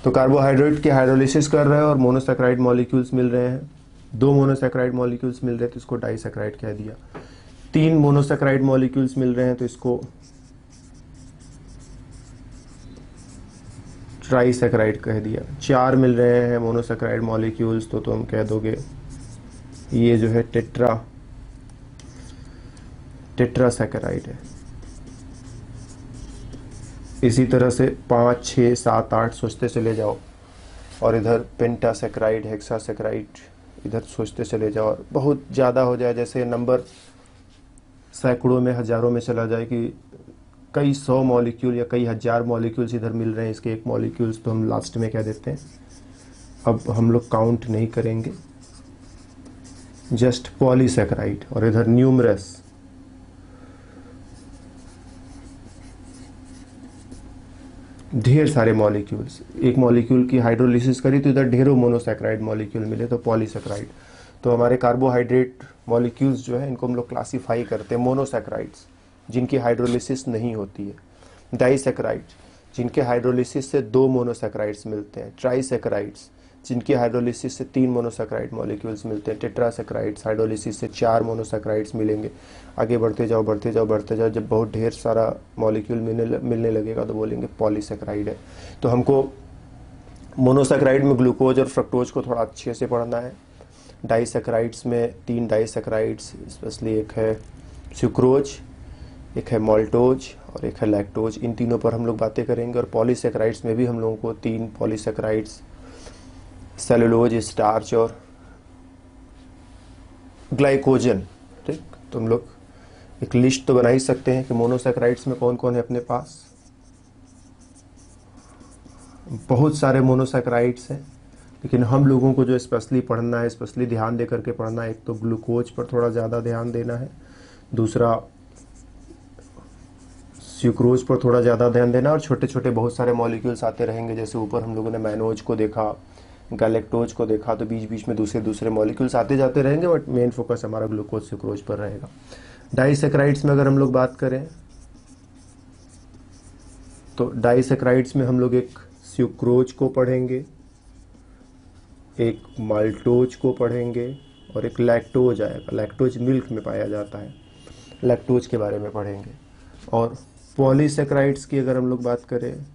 तो कार्बोहाइड्रेट की हाइड्रोलिसिस कर रहे हैं और मोनोसैकेराइड मॉलिक्यूल्स मिल रहे हैं, दो मोनोसैकेराइड मॉलिक्यूल्स मिल रहे हैं तो इसको डाइसैकेराइड कह दिया। तीन मोनोसैकेराइड मॉलिक्यूल्स मिल रहे हैं तो इसको ट्राइसैकेराइड कह दिया। चार मिल रहे हैं मोनोसैकेराइड मॉलिक्यूल्स तो तुम कह दोगे ये जो है टेट्रासैकेराइड है। इसी तरह से 5, 6, 7, 8 सोचते चले जाओ और इधर पेंटासैकेराइड, हेक्सासैकेराइड इधर सोचते चले जाओ और बहुत ज़्यादा हो जाए, जैसे नंबर सैकड़ों में, हजारों में चला जाए कि कई 100 मॉलिक्यूल या कई हजार मॉलिक्यूल्स इधर मिल रहे हैं इसके एक मॉलिक्यूल्स, तो हम लास्ट में कह देते हैं अब हम लोग काउंट नहीं करेंगे, जस्ट पॉलीसैकेराइड। और इधर न्यूमरस, ढेर सारे मॉलिक्यूल्स, एक मॉलिक्यूल की हाइड्रोलिसिस करी तो इधर ढेरों मोनोसैकेराइड मॉलिक्यूल मिले तो पॉलीसैकेराइड। तो हमारे कार्बोहाइड्रेट मॉलिक्यूल्स जो है इनको हम लोग क्लासीफाई करते हैं मोनोसैकेराइड्स जिनकी हाइड्रोलिसिस नहीं होती है, डाइसैकेराइड्स जिनके हाइड्रोलिसिस से दो मोनोसैकेराइड्स मिलते हैं, ट्राइसैकेराइड्स जिनकी हाइड्रोलिसिस से 3 मोनोसैकेराइड मॉलिक्यूल्स मिलते हैं, टेट्रासैकेराइड्स हाइड्रोलिसिस से 4 मोनोसैकेराइड्स मिलेंगे। आगे बढ़ते जाओ बढ़ते जाओ बढ़ते जाओ, जब बहुत ढेर सारा मॉलिक्यूल मिलने लगेगा तो बोलेंगे पॉलीसैकेराइड है। तो हमको मोनोसैकेराइड में ग्लूकोज और फ्रक्टोज को थोड़ा अच्छे से पढ़ना है। डाइसैकेराइड्स में 3 डाइसैकेराइड्स, स्पेशली एक है सुक्रोज, एक है माल्टोज और एक है लैक्टोज, इन तीनों पर हम लोग बातें करेंगे। और पॉलीसैकेराइड्स में भी हम लोगों को 3 पॉलीसैकेराइड्स, सेलुलोज, स्टार्च और ग्लाइकोजन। ठीक, तुम लोग एक लिस्ट तो बना ही सकते हैं कि मोनोसैकेराइड्स में कौन कौन है अपने पास। बहुत सारे मोनोसैकेराइड्स हैं, लेकिन हम लोगों को जो स्पेशली पढ़ना है, स्पेशली ध्यान दे करके पढ़ना है, एक तो ग्लूकोज पर थोड़ा ज़्यादा ध्यान देना है, दूसरा स्यूक्रोज पर थोड़ा ज़्यादा ध्यान देना, और छोटे छोटे बहुत सारे मॉलिक्यूल्स आते रहेंगे। जैसे ऊपर हम लोगों ने मैनोज को देखा, गैलेक्टोज को देखा, तो बीच बीच में दूसरे दूसरे मॉलिक्यूल्स आते जाते रहेंगे, बट मेन फोकस हमारा ग्लूकोज स्यूक्रोज पर रहेगा। डाइसैकेराइड्स में अगर हम लोग बात करें तो डाइसैकेराइड्स में हम लोग एक स्यूक्रोज को पढ़ेंगे, एक माल्टोज को पढ़ेंगे, और एक लैक्टोज आएगा। लैक्टोज मिल्क में पाया जाता है, लैक्टोज के बारे में पढ़ेंगे। और पॉलीसैकेराइड्स की अगर हम लोग बात करें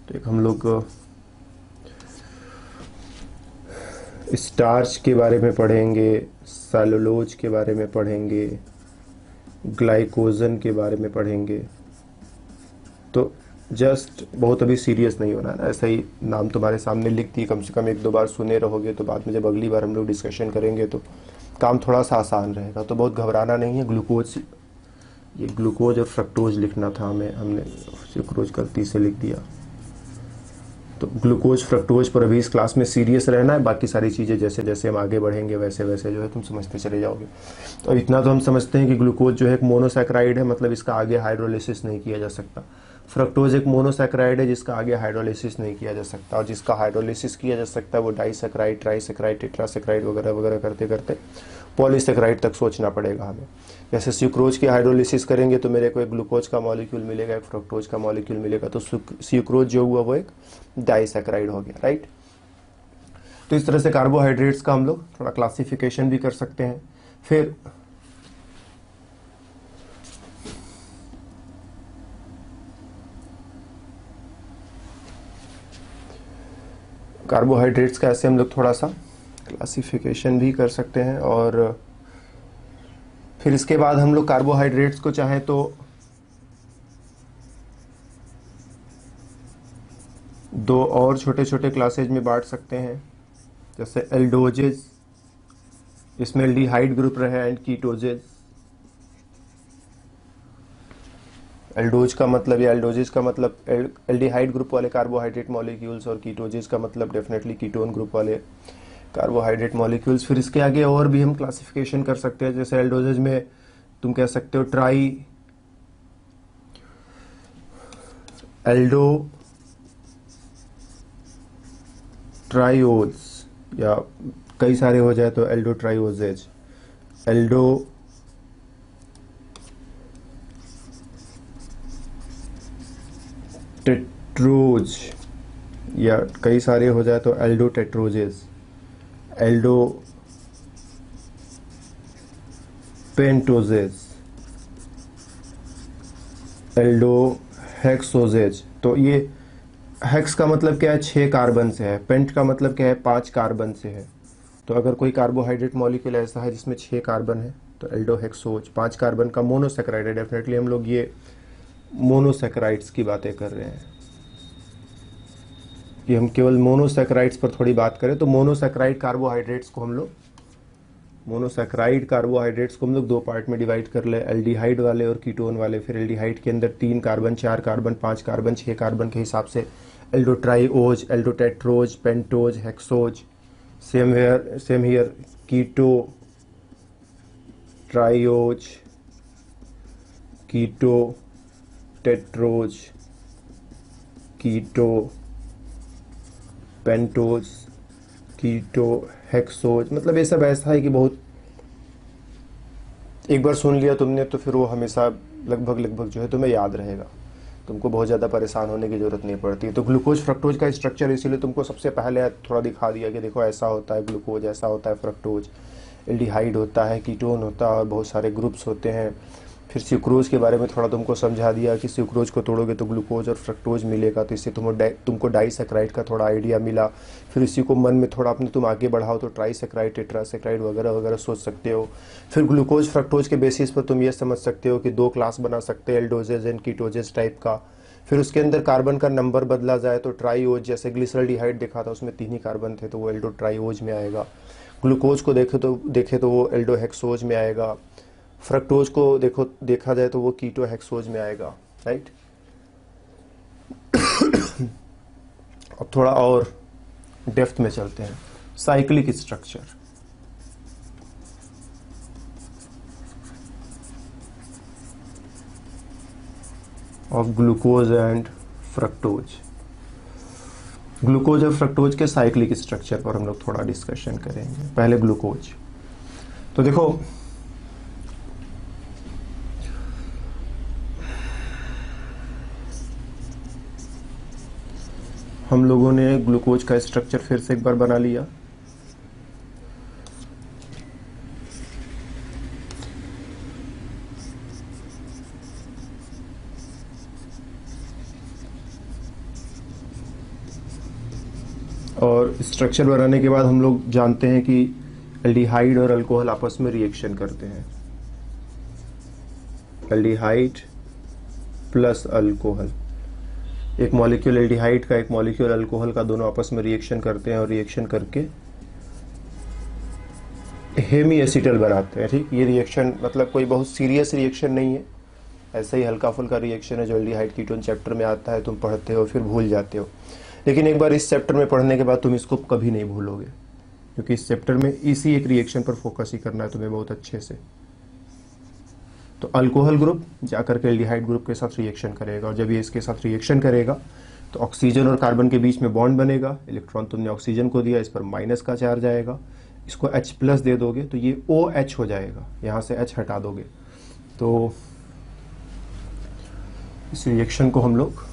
तो एक हम लोग स्टार्च के बारे में पढ़ेंगे, सेलुलोज के बारे में पढ़ेंगे, ग्लाइकोजन के बारे में पढ़ेंगे। तो जस्ट बहुत अभी सीरियस नहीं होना है, ऐसा ही नाम तुम्हारे सामने लिख दिए, कम से कम एक दो बार सुने रहोगे, तो बाद में जब अगली बार हम लोग डिस्कशन करेंगे तो काम थोड़ा सा आसान रहेगा। तो बहुत घबराना नहीं है। ग्लूकोज, ये ग्लूकोज और फ्रक्टोज लिखना था हमें, हमने सुक्रोज गलती से लिख दिया। तो ग्लूकोज फ्रक्टोज पर अभी इस क्लास में सीरियस रहना है, बाकी सारी चीज़ें जैसे जैसे हम आगे बढ़ेंगे वैसे वैसे जो है तुम समझते चले जाओगे। तो इतना तो हम समझते हैं कि ग्लूकोज जो है एक मोनोसैकेराइड है, मतलब इसका आगे हाइड्रोलिसिस नहीं किया जा सकता। फ्रक्टोज एक मोनोसैकेराइड है जिसका आगे हाइड्रोलिसिस नहीं किया जा सकता, और जिसका हाइड्रोलिसिस किया जा सकता है वो डाइसैकेराइड, ट्राइसैकेराइड, टेट्रासैकेराइड वगैरह वगैरह करते करते पॉलीसैकेराइड तक सोचना पड़ेगा हमें। जैसे स्यूक्रोज की हाइड्रोलिसिस करेंगे तो मेरे को एक ग्लूकोज का मॉलिक्यूल मिलेगा, एक फ्रक्टोज का मॉलिक्यूल मिलेगा, तो स्यूक्रोज जो हुआ वो एक डाइसैकेराइड हो गया, राइट। तो इस तरह से कार्बोहाइड्रेट्स का हम लोग थोड़ा क्लासिफिकेशन भी कर सकते हैं। फिर कार्बोहाइड्रेट्स का ऐसे हम लोग थोड़ा सा क्लासिफिकेशन भी कर सकते हैं। और फिर इसके बाद हम लोग कार्बोहाइड्रेट्स को चाहे तो दो और छोटे छोटे क्लासेज में बांट सकते हैं, जैसे एल्डोजेज, इसमें एल्डिहाइड ग्रुप रहे, एंड कीटोजेज। एल्डोज का मतलब या एल्डोजेज का मतलब एल्डिहाइड ग्रुप वाले कार्बोहाइड्रेट मॉलिक्यूल्स, और कीटोजेज का मतलब डेफिनेटली कीटोन ग्रुप वाले कार्बोहाइड्रेट मॉलिक्यूल्स। फिर इसके आगे और भी हम क्लासिफिकेशन कर सकते हैं, जैसे एल्डोजेज में तुम कह सकते हो एल्डो ट्राइओज, या कई सारे हो जाए तो एल्डो ट्राइओजेज, एल्डो टेट्रोज, या कई सारे हो जाए तो एल्डो टेट्रोजेज, एल्डो पेंटोजेज, एल्डो हेक्सोजेज। तो ये हेक्स का मतलब क्या है, 6 कार्बन से है, पेंट का मतलब क्या है, 5 कार्बन से है। तो अगर कोई कार्बोहाइड्रेट मॉलिक्यूल ऐसा है जिसमें 6 कार्बन है तो एल्डोहेक्सोज 5 कार्बन का मोनोसैकेराइड है। डेफिनेटली हम लोग ये मोनोसैकेराइड्स की बातें कर रहे हैं, कि हम केवल मोनोसैकेराइड्स पर थोड़ी बात करें तो मोनोसैकेराइड कार्बोहाइड्रेट्स को हम लोग 2 पार्ट में डिवाइड कर ले, एल्डिहाइड वाले और कीटोन वाले। फिर एल्डिहाइड के अंदर 3 कार्बन, 4 कार्बन, 5 कार्बन, 6 कार्बन के हिसाब से aldotriose, aldotetrose, pentose, hexose. Same here keto triose, keto tetrose, keto pentose, keto hexose. मतलब ये सब ऐसा है कि बहुत एक बार सुन लिया तुमने तो फिर वो हमेशा लगभग जो है तुम्हें याद रहेगा, तुमको बहुत ज़्यादा परेशान होने की ज़रूरत नहीं पड़ती। तो ग्लूकोज फ्रक्टोज का स्ट्रक्चर इसीलिए तुमको सबसे पहले थोड़ा दिखा दिया कि देखो ऐसा होता है ग्लूकोज, ऐसा होता है फ्रक्टोज, एल्डिहाइड होता है, कीटोन होता है, और बहुत सारे ग्रुप्स होते हैं। फिर स्यूक्रोज के बारे में थोड़ा तुमको समझा दिया कि स्यूक्रोज को तोड़ोगे तो ग्लूकोज और फ्रक्टोज मिलेगा, तो इससे तुमको डाइसैकेराइड का थोड़ा आइडिया मिला। फिर इसी को मन में थोड़ा अपने तुम आगे बढ़ाओ तो ट्राइसैकेराइड, टेट्रासैकेराइड वगैरह वगैरह सोच सकते हो। फिर ग्लूकोज फ्रक्टोज के बेसिस पर तुम ये समझ सकते हो कि 2 क्लास बना सकते हैं, एल्डोजेज एंड कीटोजेज टाइप का। फिर उसके अंदर कार्बन का नंबर बदला जाए तो ट्राईओज, जैसे ग्लिसरॉल्डिहाइड देखा था उसमें 3 ही कार्बन थे तो वो एल्डो ट्राईओज में आएगा। ग्लूकोज को देखे तो वो एल्डो हेक्सोज में आएगा। फ्रक्टोज को देखा जाए तो वो कीटो हेक्सोज में आएगा, राइट। अब थोड़ा और डेप्थ में चलते हैं। Cyclic structure, of glucose and fructose. Glucose और फ्रक्टोज के साइक्लिक स्ट्रक्चर पर हम लोग थोड़ा डिस्कशन करेंगे। पहले ग्लूकोज, तो देखो हम लोगों ने ग्लूकोज का स्ट्रक्चर फिर से एक बार बना लिया। और स्ट्रक्चर बनाने के बाद हम लोग जानते हैं कि एल्डिहाइड और अल्कोहल आपस में रिएक्शन करते हैं। एल्डिहाइड प्लस अल्कोहल, एक मॉलिक्यूल एल्डिहाइड का एक मॉलिक्यूल अल्कोहल का, दोनों आपस में रिएक्शन करते हैं और रिएक्शन करके हेमी एसिटल बनाते हैं, ठीक। ये रिएक्शन मतलब कोई बहुत सीरियस रिएक्शन नहीं है, ऐसे ही हल्का फुल्का रिएक्शन है जो एल्डिहाइड कीटोन चैप्टर में आता है, तुम पढ़ते हो फिर भूल जाते हो। लेकिन एक बार इस चैप्टर में पढ़ने के बाद तुम इसको कभी नहीं भूलोगे, क्योंकि इस चैप्टर में इसी एक रिएक्शन पर फोकस ही करना है तुम्हें बहुत अच्छे से। तो अल्कोहल ग्रुप जाकर के एल्डिहाइड ग्रुप के साथ रिएक्शन करेगा, और जब ये इसके साथ रिएक्शन करेगा तो ऑक्सीजन और कार्बन के बीच में बॉन्ड बनेगा। इलेक्ट्रॉन तुमने ऑक्सीजन को दिया, इस पर माइनस का चार्ज आएगा, इसको H प्लस दे दोगे तो ये OH हो जाएगा, यहाँ से H हटा दोगे तो इस रिएक्शन को हम लोग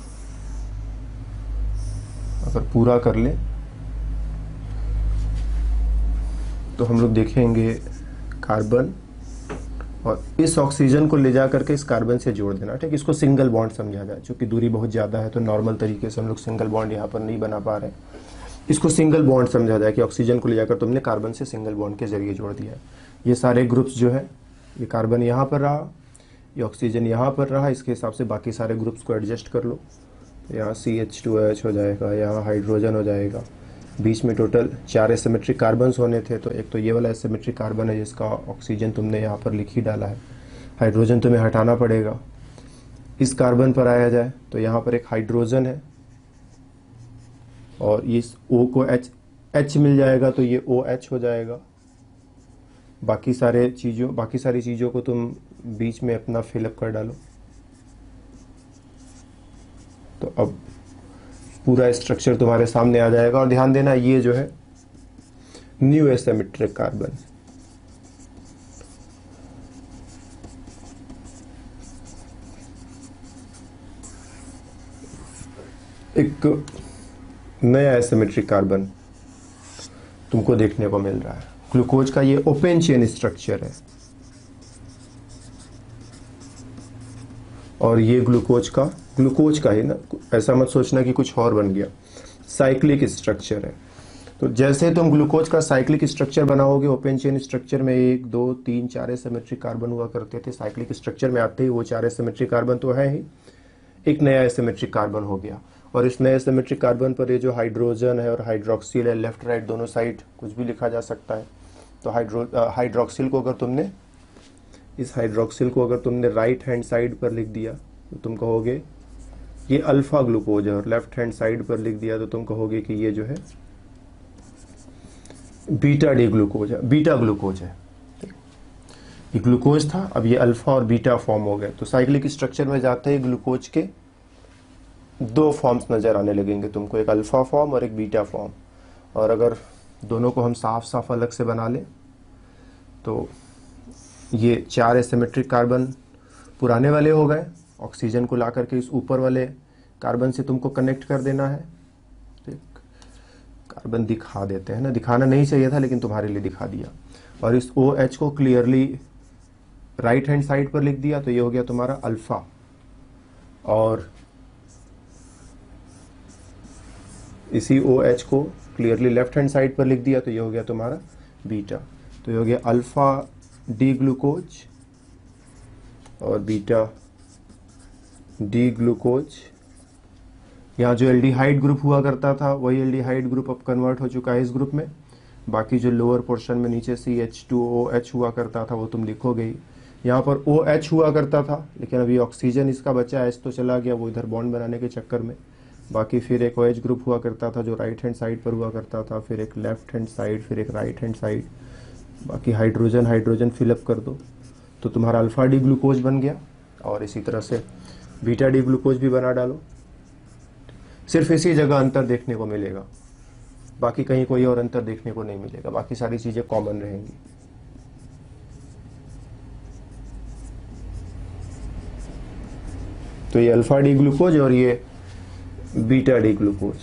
अगर पूरा कर ले तो हम लोग देखेंगे कार्बन और इस ऑक्सीजन को ले जा करके इस कार्बन से जोड़ देना, ठीक। इसको सिंगल बॉन्ड समझा जाए, चूंकि दूरी बहुत ज़्यादा है तो नॉर्मल तरीके से हम लोग सिंगल बॉन्ड यहाँ पर नहीं बना पा रहे हैं। इसको सिंगल बॉन्ड समझा जाए कि ऑक्सीजन को ले जाकर तुमने कार्बन से सिंगल बॉन्ड के जरिए जोड़ दिया है। ये सारे ग्रुप्स जो है, ये कार्बन यहाँ पर रहा, ये ऑक्सीजन यहाँ पर रहा, इसके हिसाब से बाकी सारे ग्रुप्स को एडजस्ट कर लो। यहाँ CH2OH हो जाएगा, यहाँ हाइड्रोजन हो जाएगा, बीच में टोटल 4 एसिमेट्रिक कार्बन्स होने थे, तो एक तो ये वाला एसिमेट्रिक कार्बन है जिसका ऑक्सीजन तुमने यहाँ पर लिख ही डाला है, हाइड्रोजन तुम्हें हटाना पड़ेगा। इस कार्बन पर आया जाए तो यहाँ पर एक हाइड्रोजन है और इस O को H मिल जाएगा तो ये OH हो जाएगा। बाकी सारी चीज़ों को तुम बीच में अपना फिलअप कर डालो। तो अब पूरा स्ट्रक्चर तुम्हारे सामने आ जाएगा। और ध्यान देना, ये जो है न्यू एसिमेट्रिक कार्बन, एक नया एसिमेट्रिक कार्बन तुमको देखने को मिल रहा है। ग्लूकोज का ये ओपन चेन स्ट्रक्चर है और ये ग्लूकोज का ही ना, ऐसा मत सोचना कि कुछ और बन गया, साइक्लिक स्ट्रक्चर है। तो जैसे तुम ग्लूकोज का साइक्लिक स्ट्रक्चर बनाओगे, ओपन चेन स्ट्रक्चर में 1 2 3 4 एसिमेट्रिक कार्बन हुआ करते थे, साइक्लिक स्ट्रक्चर में आते ही वो 4 एसिमेट्रिक कार्बन तो है ही, एक नया एसिमेट्रिक कार्बन हो गया। और इस नए एसिमेट्रिक कार्बन पर ये जो हाइड्रोजन है और हाइड्रोक्सिल है, लेफ्ट राइट दोनों साइड कुछ भी लिखा जा सकता है। तो हाइड्रोक्सिल को अगर तुमने राइट हैंड साइड पर लिख दिया तो तुम कहोगे ये अल्फा ग्लूकोज है, और लेफ्ट हैंड साइड पर लिख दिया तो तुम कहोगे कि ये जो है बीटा ग्लूकोज है। ये ग्लूकोज था, अब ये अल्फा और बीटा फॉर्म हो गए। तो साइक्लिक स्ट्रक्चर में जाते ही ग्लूकोज के 2 फॉर्म्स नजर आने लगेंगे तुमको, एक अल्फा फॉर्म और एक बीटा फॉर्म। और अगर दोनों को हम साफ साफ अलग से बना लें तो ये 4 एसिमेट्रिक कार्बन पुराने वाले हो गए, ऑक्सीजन को ला करके इस ऊपर वाले कार्बन से तुमको कनेक्ट कर देना है। ठीक, कार्बन दिखा देते हैं ना, दिखाना नहीं चाहिए था लेकिन तुम्हारे लिए दिखा दिया। और इस OH को क्लियरली राइट हैंड साइड पर लिख दिया तो ये हो गया तुम्हारा अल्फा, और इसी OH को क्लियरली लेफ्ट हैंड साइड पर लिख दिया तो ये हो गया तुम्हारा बीटा। तो ये हो गया अल्फा डी ग्लूकोज और बीटा डी ग्लूकोज यहाँ जो एल्डिहाइड ग्रुप हुआ करता था वही एल्डिहाइड ग्रुप अब कन्वर्ट हो चुका है इस ग्रुप में। बाकी जो लोअर पोर्शन में नीचे CH2OH हुआ करता था वो तुम लिखोगे ही। यहाँ पर OH हुआ करता था, लेकिन अभी ऑक्सीजन इसका बचा, H तो चला गया वो इधर बॉन्ड बनाने के चक्कर में। बाकी फिर एक OH ग्रुप हुआ करता था जो राइट हैंड साइड पर हुआ करता था, फिर एक लेफ्ट हैंड साइड, फिर एक राइट हैंड साइड। बाकी हाइड्रोजन हाइड्रोजन फिलअप कर दो तो तुम्हारा अल्फा डी ग्लूकोज बन गया, और इसी तरह से बीटा डी ग्लूकोज भी बना डालो। सिर्फ इसी जगह अंतर देखने को मिलेगा, बाकी कहीं कोई और अंतर देखने को नहीं मिलेगा, बाकी सारी चीजें कॉमन रहेंगी। तो ये अल्फा डी ग्लूकोज और ये बीटा डी ग्लूकोज,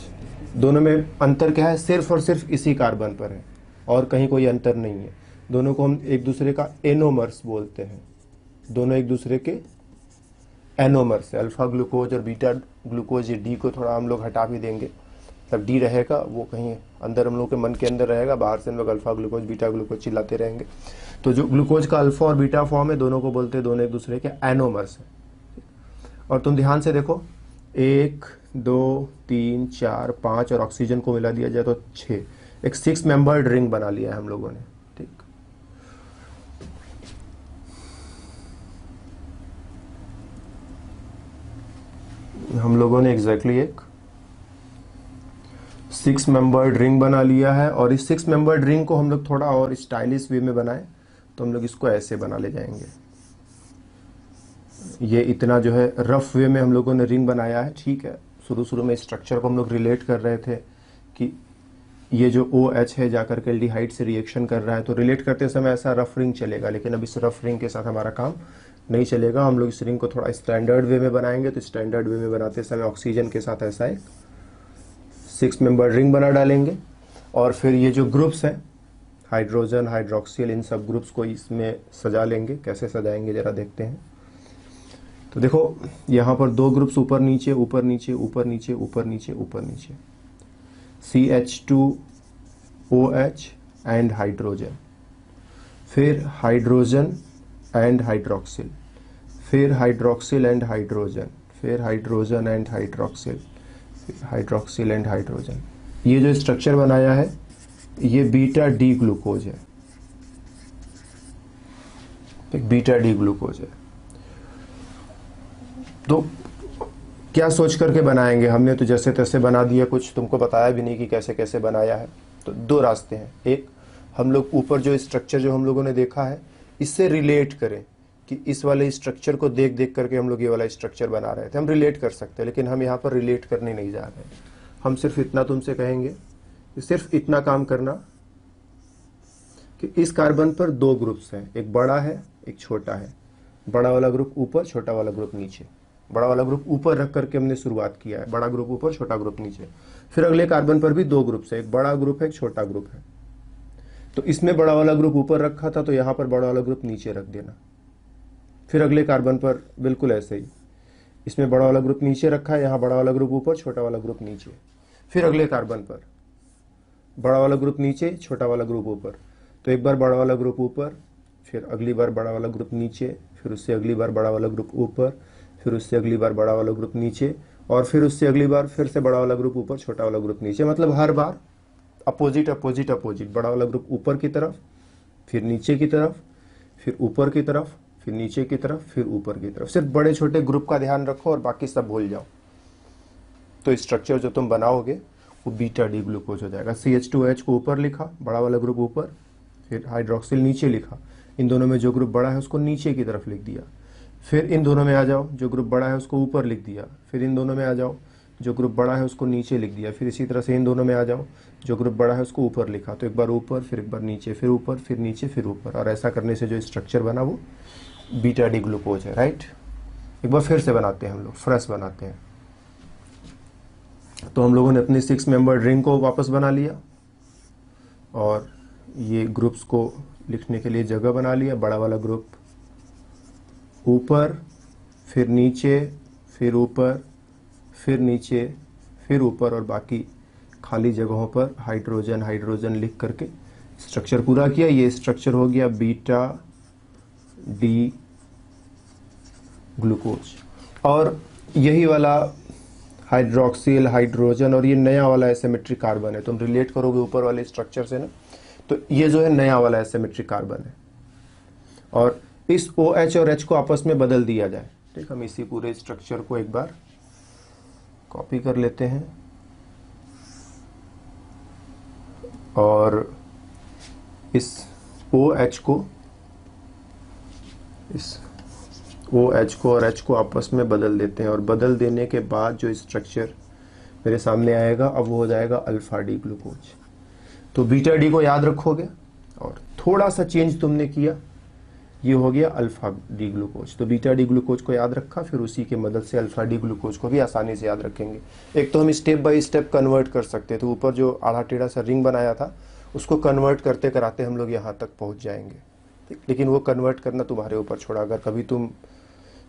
दोनों में अंतर क्या है? सिर्फ और सिर्फ इसी कार्बन पर है, और कहीं कोई अंतर नहीं है। दोनों को हम एक दूसरे का एनोमर्स बोलते हैं, दोनों एक दूसरे के एनोमर्स है। अल्फा ग्लूकोज और बीटा ग्लूकोज, ये डी को थोड़ा हम लोग हटा भी देंगे, तब डी रहेगा वो कहीं अंदर हम लोग के मन के अंदर रहेगा, बाहर से हम लोग अल्फा ग्लूकोज बीटा ग्लूकोज चिल्लाते रहेंगे। तो जो ग्लूकोज का अल्फा और बीटा फॉर्म है, दोनों को बोलते हैं, दोनों एक दूसरे के एनोमर्स है। और तुम ध्यान से देखो, 1 2 3 4 5 और ऑक्सीजन को मिला दिया जाए तो 6, एक 6 मेंबर्ड रिंग बना लिया है हम लोगों ने। ठीक, हम लोगों ने एग्जैक्टली एक 6 मेंबर्ड रिंग बना लिया है, और इस 6 मेंबर्ड रिंग को हम लोग थोड़ा और स्टाइलिश वे में बनाए तो हम लोग इसको ऐसे बना ले जाएंगे। ये इतना जो है रफ वे में हम लोगों ने रिंग बनाया है, ठीक है। शुरू शुरू में स्ट्रक्चर को हम लोग रिलेट कर रहे थे कि ये जो OH है जाकर के एल्डिहाइड से रिएक्शन कर रहा है, तो रिलेट करते समय ऐसा रफ रिंग चलेगा, लेकिन अब इस रफ रिंग के साथ हमारा काम नहीं चलेगा। हम लोग इस रिंग को थोड़ा स्टैंडर्ड वे में बनाएंगे। तो स्टैंडर्ड वे में बनाते समय ऑक्सीजन के साथ ऐसा एक 6 मेंबर रिंग बना डालेंगे, और फिर ये जो ग्रुप्स हैं हाइड्रोजन हाइड्रोक्सिल, इन सब ग्रुप्स को इसमें सजा लेंगे। कैसे सजाएंगे जरा देखते हैं। तो देखो यहाँ पर 2 ग्रुप्स ऊपर नीचे ऊपर नीचे ऊपर नीचे ऊपर नीचे ऊपर नीचे, CH2OH एंड हाइड्रोजन, फिर हाइड्रोजन एंड हाइड्रोक्सिल, फिर हाइड्रोक्सिल एंड हाइड्रोजन, फिर हाइड्रोजन एंड हाइड्रोक्सिल, फिर हाइड्रोक्सिल एंड हाइड्रोजन। ये जो स्ट्रक्चर बनाया है ये बीटा डी ग्लूकोज है, बीटा डी ग्लूकोज है। तो क्या सोच करके बनाएंगे? हमने तो जैसे तैसे बना दिया, कुछ तुमको बताया भी नहीं कि कैसे कैसे बनाया है। तो 2 रास्ते हैं। एक, हम लोग ऊपर जो स्ट्रक्चर जो हम लोगों ने देखा है इससे रिलेट करें कि इस वाले स्ट्रक्चर को देख देख करके हम लोग ये वाला स्ट्रक्चर बना रहे थे। हम रिलेट कर सकते हैं, लेकिन हम यहाँ पर रिलेट करने नहीं जा रहे। हम सिर्फ इतना तुमसे कहेंगे कि सिर्फ इतना काम करना कि इस कार्बन पर 2 ग्रुप्स हैं, एक बड़ा है एक छोटा है। बड़ा वाला ग्रुप ऊपर, छोटा वाला ग्रुप नीचे। बड़ा वाला ग्रुप ऊपर रख करके हमने शुरुआत किया है, बड़ा ग्रुप ऊपर छोटा ग्रुप नीचे। फिर अगले कार्बन पर भी 2 ग्रुप्स है, एक बड़ा ग्रुप है एक छोटा ग्रुप है। तो इसमें बड़ा वाला ग्रुप ऊपर रखा था, तो यहाँ पर बड़ा वाला ग्रुप नीचे रख देना। फिर अगले कार्बन पर बिल्कुल ऐसे ही, इसमें बड़ा वाला ग्रुप नीचे रखा है, यहाँ बड़ा वाला ग्रुप ऊपर छोटा वाला ग्रुप नीचे। फिर अगले कार्बन पर बड़ा वाला ग्रुप नीचे छोटा वाला ग्रुप ऊपर। तो एक बार बड़ा वाला ग्रुप ऊपर, फिर अगली बार बड़ा वाला ग्रुप नीचे, फिर उससे अगली बार बड़ा वाला ग्रुप ऊपर, फिर उससे अगली बार बड़ा वाला ग्रुप नीचे, और फिर उससे अगली बार फिर से बड़ा वाला ग्रुप ऊपर छोटा वाला ग्रुप नीचे। मतलब हर बार अपोजिट अपोजिट अपोजिट, बड़ा वाला ग्रुप ऊपर की तरफ, फिर नीचे की तरफ, फिर ऊपर की तरफ, फिर नीचे की तरफ, फिर ऊपर की तरफ। सिर्फ बड़े छोटे ग्रुप का ध्यान रखो और बाकी सब भूल जाओ। तो स्ट्रक्चर जो तुम बनाओगे वो बीटा डी ग्लूकोज हो जाएगा। CH2OH को ऊपर लिखा, बड़ा वाला ग्रुप ऊपर, फिर हाइड्रोक्सिल नीचे लिखा। इन दोनों में जो ग्रुप बड़ा है उसको नीचे की तरफ लिख दिया। फिर इन दोनों में आ जाओ, जो ग्रुप बड़ा है उसको ऊपर लिख दिया। फिर इन दोनों में आ जाओ, जो ग्रुप बड़ा है उसको नीचे लिख दिया। फिर इसी तरह से इन दोनों में आ जाओ, जो ग्रुप बड़ा है उसको ऊपर लिखा। तो एक बार ऊपर, फिर एक बार नीचे, फिर ऊपर, फिर नीचे, फिर ऊपर। और ऐसा करने से जो स्ट्रक्चर बना वो बीटा डी ग्लूकोज है, राइट। एक बार फिर से बनाते हैं, हम लोग फ्रेश बनाते हैं। तो हम लोगों ने अपनी 6 मेंबर रिंग को वापस बना लिया, और ये ग्रुप्स को लिखने के लिए जगह बना लिया। बड़ा वाला ग्रुप ऊपर, फिर नीचे, फिर ऊपर, फिर नीचे, फिर ऊपर, और बाकी खाली जगहों पर हाइड्रोजन हाइड्रोजन लिख करके स्ट्रक्चर पूरा किया। ये स्ट्रक्चर हो गया बीटा डी ग्लूकोज। और यही वाला हाइड्रोक्सिल, हाइड्रोजन, और ये नया वाला एसिमेट्रिक कार्बन है। तुम रिलेट करोगे ऊपर वाले स्ट्रक्चर से ना, तो ये जो है नया वाला एसिमेट्रिक कार्बन है। और इस OH और H को आपस में बदल दिया जाए। ठीक, हम इसी पूरे स्ट्रक्चर को एक बार कॉपी कर लेते हैं और इस OH को और H को आपस में बदल देते हैं। और बदल देने के बाद जो स्ट्रक्चर मेरे सामने आएगा अब वो हो जाएगा अल्फा डी ग्लूकोज। तो बीटा डी को याद रखोगे और थोड़ा सा चेंज तुमने किया, ये हो गया अल्फा डी ग्लूकोज। तो बीटा डी ग्लूकोज को याद रखा, फिर उसी की मदद से अल्फा डी ग्लूकोज को भी आसानी से याद रखेंगे। एक तो हम स्टेप बाय स्टेप कन्वर्ट कर सकते थे, ऊपर जो आधा टेढ़ा सा रिंग बनाया था उसको कन्वर्ट करते कराते हम लोग यहाँ तक पहुँच जाएंगे। लेकिन वो कन्वर्ट करना तुम्हारे ऊपर छोड़ा। अगर कभी तुम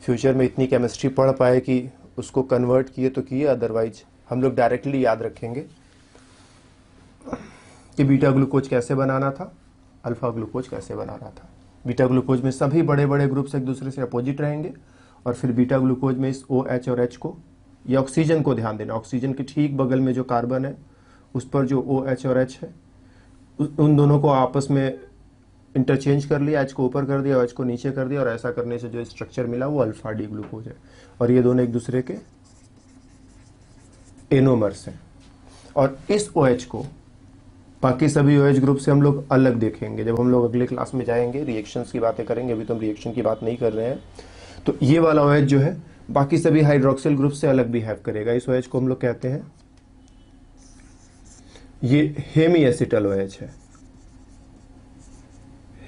फ्यूचर में इतनी केमिस्ट्री पढ़ पाए कि उसको कन्वर्ट किए तो किए, अदरवाइज हम लोग डायरेक्टली याद रखेंगे कि बीटा ग्लूकोज कैसे बनाना था, अल्फा ग्लूकोज कैसे बनाना था। बीटा ग्लूकोज में सभी बड़े बड़े ग्रुप्स एक दूसरे से अपोजिट रहेंगे, और फिर बीटा ग्लूकोज में इस OH और H को, या ऑक्सीजन को ध्यान देना, ऑक्सीजन के ठीक बगल में जो कार्बन है उस पर जो OH और H है उन दोनों को आपस में इंटरचेंज कर लिया, H को ऊपर कर दिया, OH को नीचे कर दिया, और ऐसा करने से जो स्ट्रक्चर मिला वो अल्फा डी ग्लूकोज है। और ये दोनों एक दूसरे के एनोमर्स हैं। और इस OH को बाकी सभी OH ग्रुप से हम लोग अलग देखेंगे जब हम लोग अगले क्लास में जाएंगे, रिएक्शंस की बातें करेंगे। अभी तो हम रिएक्शन की बात नहीं कर रहे हैं। तो ये वाला OH जो है बाकी सभी हाइड्रोक्सिल ग्रुप से अलग बिहेव करेगा। इस OH को हम लोग कहते हैं, ये हेमी एसिटल OH है।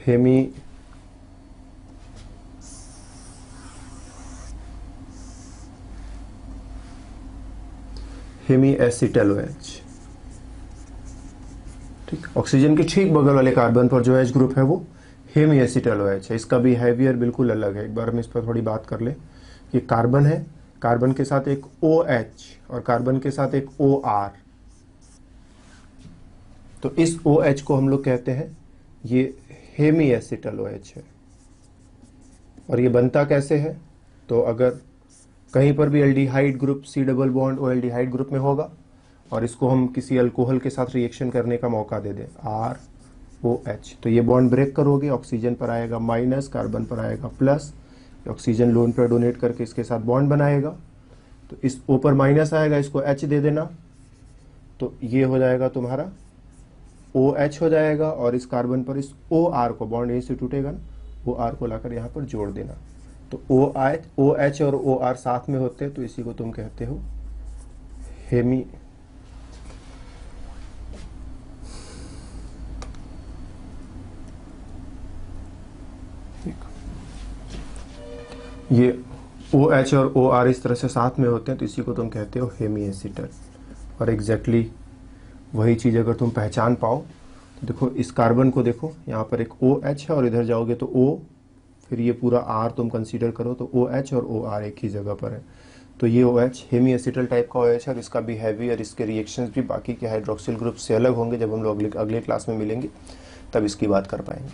Hemiacetal OH। ठीक, ऑक्सीजन के ठीक बगल वाले कार्बन पर जो H ग्रुप है वो हेमी एसिटल OH है। इसका बिहेवियर बिल्कुल अलग है। एक बार हम इस पर थोड़ी बात कर ले कि कार्बन है, कार्बन के साथ एक OH और कार्बन के साथ एक OR। तो इस OH को हम लोग कहते हैं ये हेमी एसिटल OH है। और ये बनता कैसे है, तो अगर कहीं पर भी aldehyde group C double bond O aldehyde group में होगा और इसको हम किसी अल्कोहल के साथ रिएक्शन करने का मौका दे दें, ROH, तो ये बॉन्ड ब्रेक करोगे, ऑक्सीजन पर आएगा माइनस, कार्बन पर आएगा प्लस, ऑक्सीजन लोन पर डोनेट करके इसके साथ बॉन्ड बनाएगा। तो इस O पर माइनस आएगा, इसको H दे देना, तो ये हो जाएगा तुम्हारा OH हो जाएगा। और इस कार्बन पर इस OR को, बॉन्ड यहीं से टूटेगा ना, OR को लाकर यहाँ पर जोड़ देना। तो OH और OR साथ में होते हैं, तो इसी को तुम कहते हो हेमी ये OH और OR इस तरह से साथ में होते हैं, तो इसी को तुम कहते हो हेमी एसिटल। और एग्जैक्टली वही चीज़ अगर तुम पहचान पाओ तो देखो, इस कार्बन को देखो, यहाँ पर एक OH है और इधर जाओगे तो O, फिर ये पूरा R तुम कंसीडर करो तो OH और OR एक ही जगह पर है। तो ये OH हेमी एसिटल टाइप का OH है और इसका बिहेवियर, इसके रिएक्शंस भी बाकी के हाइड्रोक्सिल ग्रुप से अलग होंगे। जब हम लोग अगले क्लास में मिलेंगे तब इसकी बात कर पाएंगे।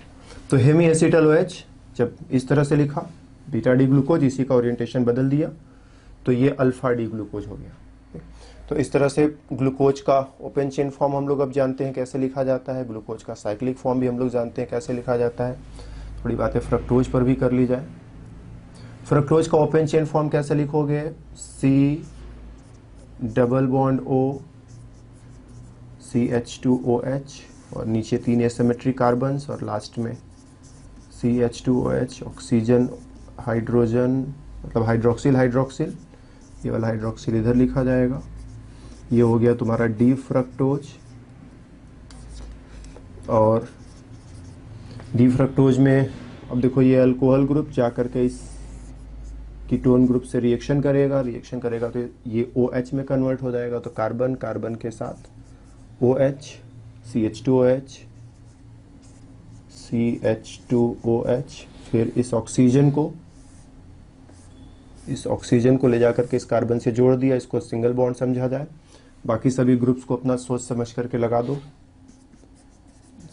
तो हेमी एसिटल OH जब इस तरह से लिखा, बीटा डी ग्लूकोज, इसी का ओरिएंटेशन बदल दिया तो ये अल्फा डी ग्लूकोज हो गया। तो इस तरह से ग्लूकोज का ओपन चेन फॉर्म हम लोग अब जानते हैं कैसे लिखा जाता है, ग्लूकोज का साइक्लिक फॉर्म भी हम लोग जानते हैं कैसे लिखा जाता है। थोड़ी बातें फ्रक्टोज पर भी कर ली जाए। फ्रक्टोज का ओपन चेन फॉर्म कैसे लिखोगे, C double bond O CH2OH और नीचे 3 एसिमेट्रिक कार्बन्स और लास्ट में CH2OH, ऑक्सीजन, हाइड्रोजन, मतलब हाइड्रोक्सिल हाइड्रोक्सिल, ये वाला हाइड्रोक्सिल इधर लिखा जाएगा। ये हो गया तुम्हारा डी फ्रक्टोज। और डी फ्रक्टोज में अब देखो, ये अल्कोहल ग्रुप जा करके इस कीटोन ग्रुप से रिएक्शन करेगा तो ये OH में कन्वर्ट हो जाएगा। तो कार्बन, कार्बन के साथ OH, CH2OH, CH2OH, फिर इस ऑक्सीजन को ले जाकर के इस कार्बन से जोड़ दिया, इसको सिंगल बॉन्ड समझा जाए। बाकी सभी ग्रुप्स को अपना सोच समझ करके लगा दो।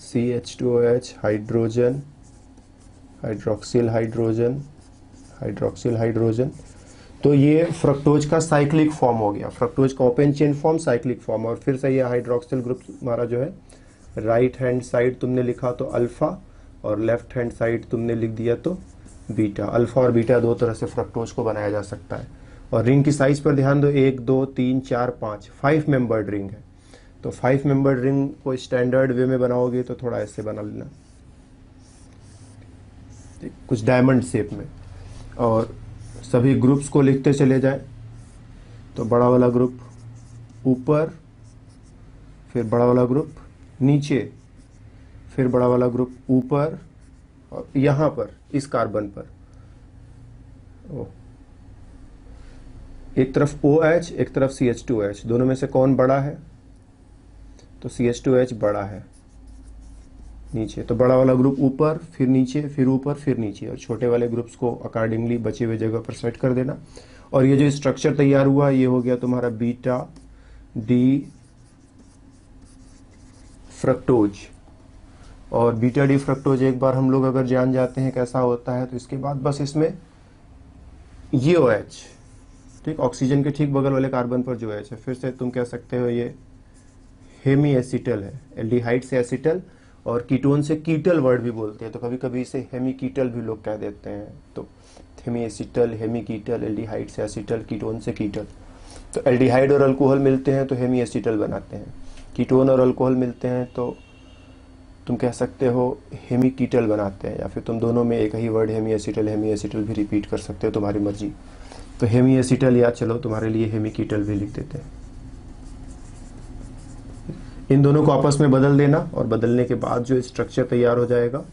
CH2OH, hydrogen, hydroxyl hydrogen, hydroxyl hydrogen. तो ये फ्रक्टोज का साइक्लिक फॉर्म हो गया, फ्रक्टोज का open chain form, cyclic form. और फिर से ये हाइड्रोक्सिल ग्रुप हमारा जो है राइट हैंड साइड तुमने लिखा तो अल्फा, और लेफ्ट हैंड साइड तुमने लिख दिया तो बीटा। अल्फा और बीटा दो तरह से फ्रक्टोज को बनाया जा सकता है। और रिंग की साइज पर ध्यान दो, 1 2 3 4 5, 5 मेंबर्ड रिंग है। तो 5 मेंबर्ड रिंग को स्टैंडर्ड वे में बनाओगे तो थोड़ा ऐसे बना लेना, कुछ डायमंड शेप में। और सभी ग्रुप्स को लिखते चले जाए, तो बड़ा वाला ग्रुप ऊपर, फिर बड़ा वाला ग्रुप नीचे, फिर बड़ा वाला ग्रुप ऊपर, और यहां पर इस कार्बन पर एक तरफ OH एक तरफ CH2H, दोनों में से कौन बड़ा है? तो CH2H बड़ा है नीचे। तो बड़ा वाला ग्रुप ऊपर, फिर नीचे, फिर ऊपर, फिर नीचे, और छोटे वाले ग्रुप्स को अकॉर्डिंगली बचे हुए जगह पर सेट कर देना। और ये जो स्ट्रक्चर तैयार हुआ ये हो गया तुम्हारा बीटा डी फ्रक्टोज। और बीटा डी फ्रक्टोज एक बार हम लोग अगर जान जाते हैं कैसा होता है, तो इसके बाद बस इसमें ये OH, ठीक, ऑक्सीजन के ठीक बगल वाले कार्बन पर जो OH है, फिर से तुम कह सकते हो ये हेमी एसिटल है। एल्डिहाइड से एसिटल, और कीटोन से कीटल वर्ड भी बोलते हैं, तो कभी कभी इसे हेमी कीटल भी लोग कह देते हैं। तो हेमी एसिटल, हेमी कीटल, एल्डिहाइड से एसिटल, कीटोन से कीटल। तो एल्डिहाइड और अल्कोहल मिलते हैं तो हेमी एसिटल बनाते हैं, कीटोन और अल्कोहल मिलते हैं तो तुम कह सकते हो हेमी कीटल बनाते हैं, या फिर तुम दोनों में एक ही वर्ड हेमी एसिटल भी रिपीट कर सकते हो, तुम्हारी मर्जी। तो हेमी एसिटल, या चलो तुम्हारे लिए हेमी कीटल भी लिख देते हैं। इन दोनों को आपस में बदल देना, और बदलने के बाद जो स्ट्रक्चर तैयार हो जाएगा,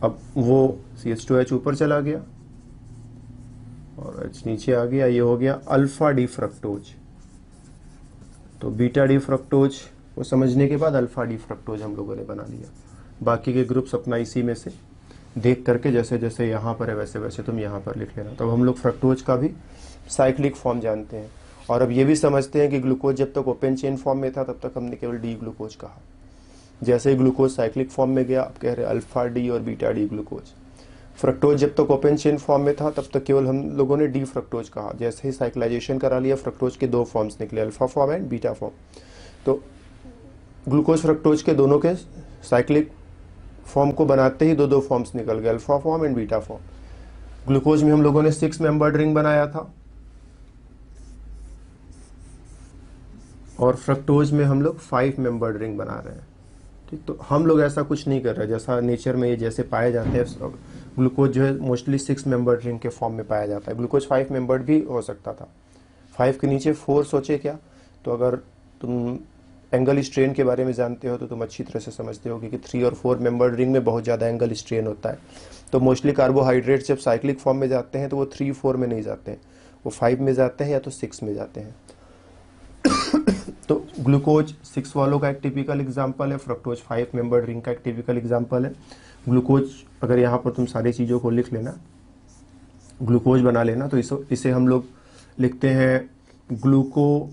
अब वो CH2H ऊपर चला गया और H नीचे आ गया, ये हो गया अल्फा डी फ्रक्टोज। तो बीटा डी फ्रक्टोज को समझने के बाद अल्फा डी फ्रक्टोज हम लोगों ने बना लिया। बाकी के ग्रुप्स अपना इसी में से देख करके जैसे जैसे यहाँ पर है वैसे वैसे तुम यहाँ पर लिख लेना। तो हम लोग फ्रक्टोज का भी साइक्लिक फॉर्म जानते हैं। और अब ये भी समझते हैं कि ग्लूकोज जब तक ओपन चेन फॉर्म में था तब तक हमने केवल डी ग्लूकोज कहा। जैसे ही ग्लूकोज साइक्लिक फॉर्म में गया, अब कह रहे अल्फा डी और बीटा डी ग्लूकोज। फ्रक्टोज जब तक ओपन चेन फॉर्म में था तब तक केवल हम लोगों ने डी फ्रक्टोज कहा। जैसे ही साइक्लाइजेशन करा लिया, फ्रक्टोज के 2 फॉर्म्स निकले, alpha form and beta form. तो ग्लूकोज फ्रक्टोज के दोनों के साइक्लिक फॉर्म को बनाते ही 2 फॉर्म्स निकल गए, alpha form and beta form. Glucose में हम लोगों ने 6 मेंबर्ड रिंग बनाया था, और फ्रक्टोज में हम लोग 5 मेंबर्ड रिंग बना रहे हैं। ठीक, तो हम लोग ऐसा कुछ नहीं कर रहे, जैसा नेचर में ये जैसे पाए जाते हैं। ग्लूकोज जो है मोस्टली 6 मेंबर्ड रिंग के फॉर्म में पाया जाता है। ग्लूकोज 5 मेंबर्ड भी हो सकता था, 5 के नीचे 4 सोचे क्या? तो अगर तुम एंगल स्ट्रेन के बारे में जानते हो तो तुम अच्छी तरह से समझते हो कि 3 और 4 मेंबर्ड रिंग में बहुत ज़्यादा एंगल स्ट्रेन होता है। तो मोस्टली कार्बोहाइड्रेट्स जब साइक्लिक फॉर्म में जाते हैं तो वो 3 4 में नहीं जाते हैं, वो 5 में जाते हैं या तो 6 में जाते हैं। तो ग्लूकोज 6 वालों का एक टिपिकल एग्जाम्पल है, फ्रक्टोज 5 मेंबर्ड रिंग का एक टिपिकल एग्जाम्पल है। ग्लूकोज, अगर यहाँ पर तुम सारी चीज़ों को लिख लेना, ग्लूकोज बना लेना, तो इसे हम लोग लिखते हैं ग्लूको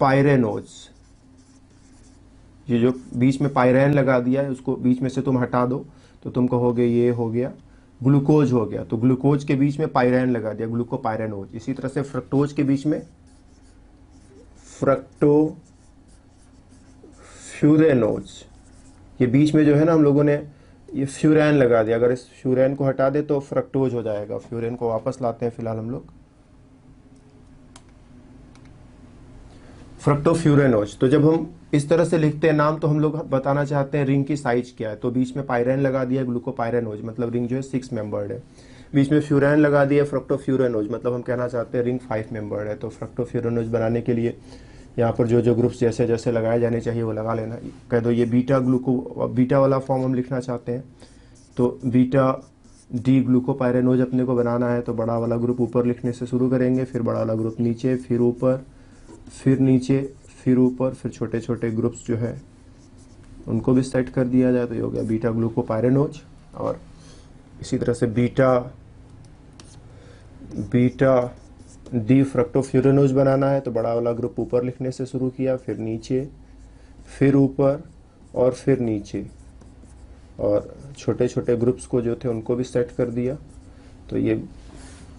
पायरेनोज। ये जो बीच में पायरेन लगा दिया है उसको बीच में से तुम हटा दो तो तुम कहोगे ये हो गया ग्लूकोज हो गया। तो ग्लूकोज के बीच में पायरेन लगा दिया, ग्लूको पायरेनोज। इसी तरह से फ्रक्टोज के बीच में फ्रक्टो फ्यूरेनोज। ये बीच में जो है ना हम लोगों ने ये फ्यूरेन लगा दिया, अगर इस फ्यूरेन को हटा दे तो फ्रक्टोज हो जाएगा। फ्यूरेन को वापस लाते हैं फिलहाल हम लोग, फ्रक्टोफ्यूरेनोज। तो जब हम इस तरह से लिखते हैं नाम तो हम लोग बताना चाहते हैं रिंग की साइज क्या है। तो बीच में पायरेन लगा दिया ग्लूकोपायरेनोज, मतलब रिंग जो है 6 मेंबर्ड है। बीच में फ्यूरेन लगा दिया फ्रक्टोफ्यूरेनोज, मतलब हम कहना चाहते हैं रिंग 5 मेंबर्ड है। तो फ्रक्टोफ्यूरेनोज बनाने के लिए यहाँ पर जो जो ग्रुप्स जैसे जैसे लगाए जाने चाहिए वो लगा लेना। कह दो ये बीटा वाला फॉर्म हम लिखना चाहते हैं, तो बीटा डी ग्लूकोपायरेनोज अपने को बनाना है। तो बड़ा वाला ग्रुप ऊपर लिखने से शुरू करेंगे, फिर बड़ा वाला ग्रुप नीचे, फिर ऊपर, फिर नीचे, फिर ऊपर, फिर छोटे छोटे ग्रुप्स जो है उनको भी सेट कर दिया जाए। तो ये हो गया बीटा ग्लूकोपायरेनोज। और इसी तरह से बीटा डी फ्रक्टोफ्यूरेनोज बनाना है, तो बड़ा वाला ग्रुप ऊपर लिखने से शुरू किया, फिर नीचे, फिर ऊपर और फिर नीचे, और छोटे छोटे ग्रुप्स को जो थे उनको भी सेट कर दिया। तो ये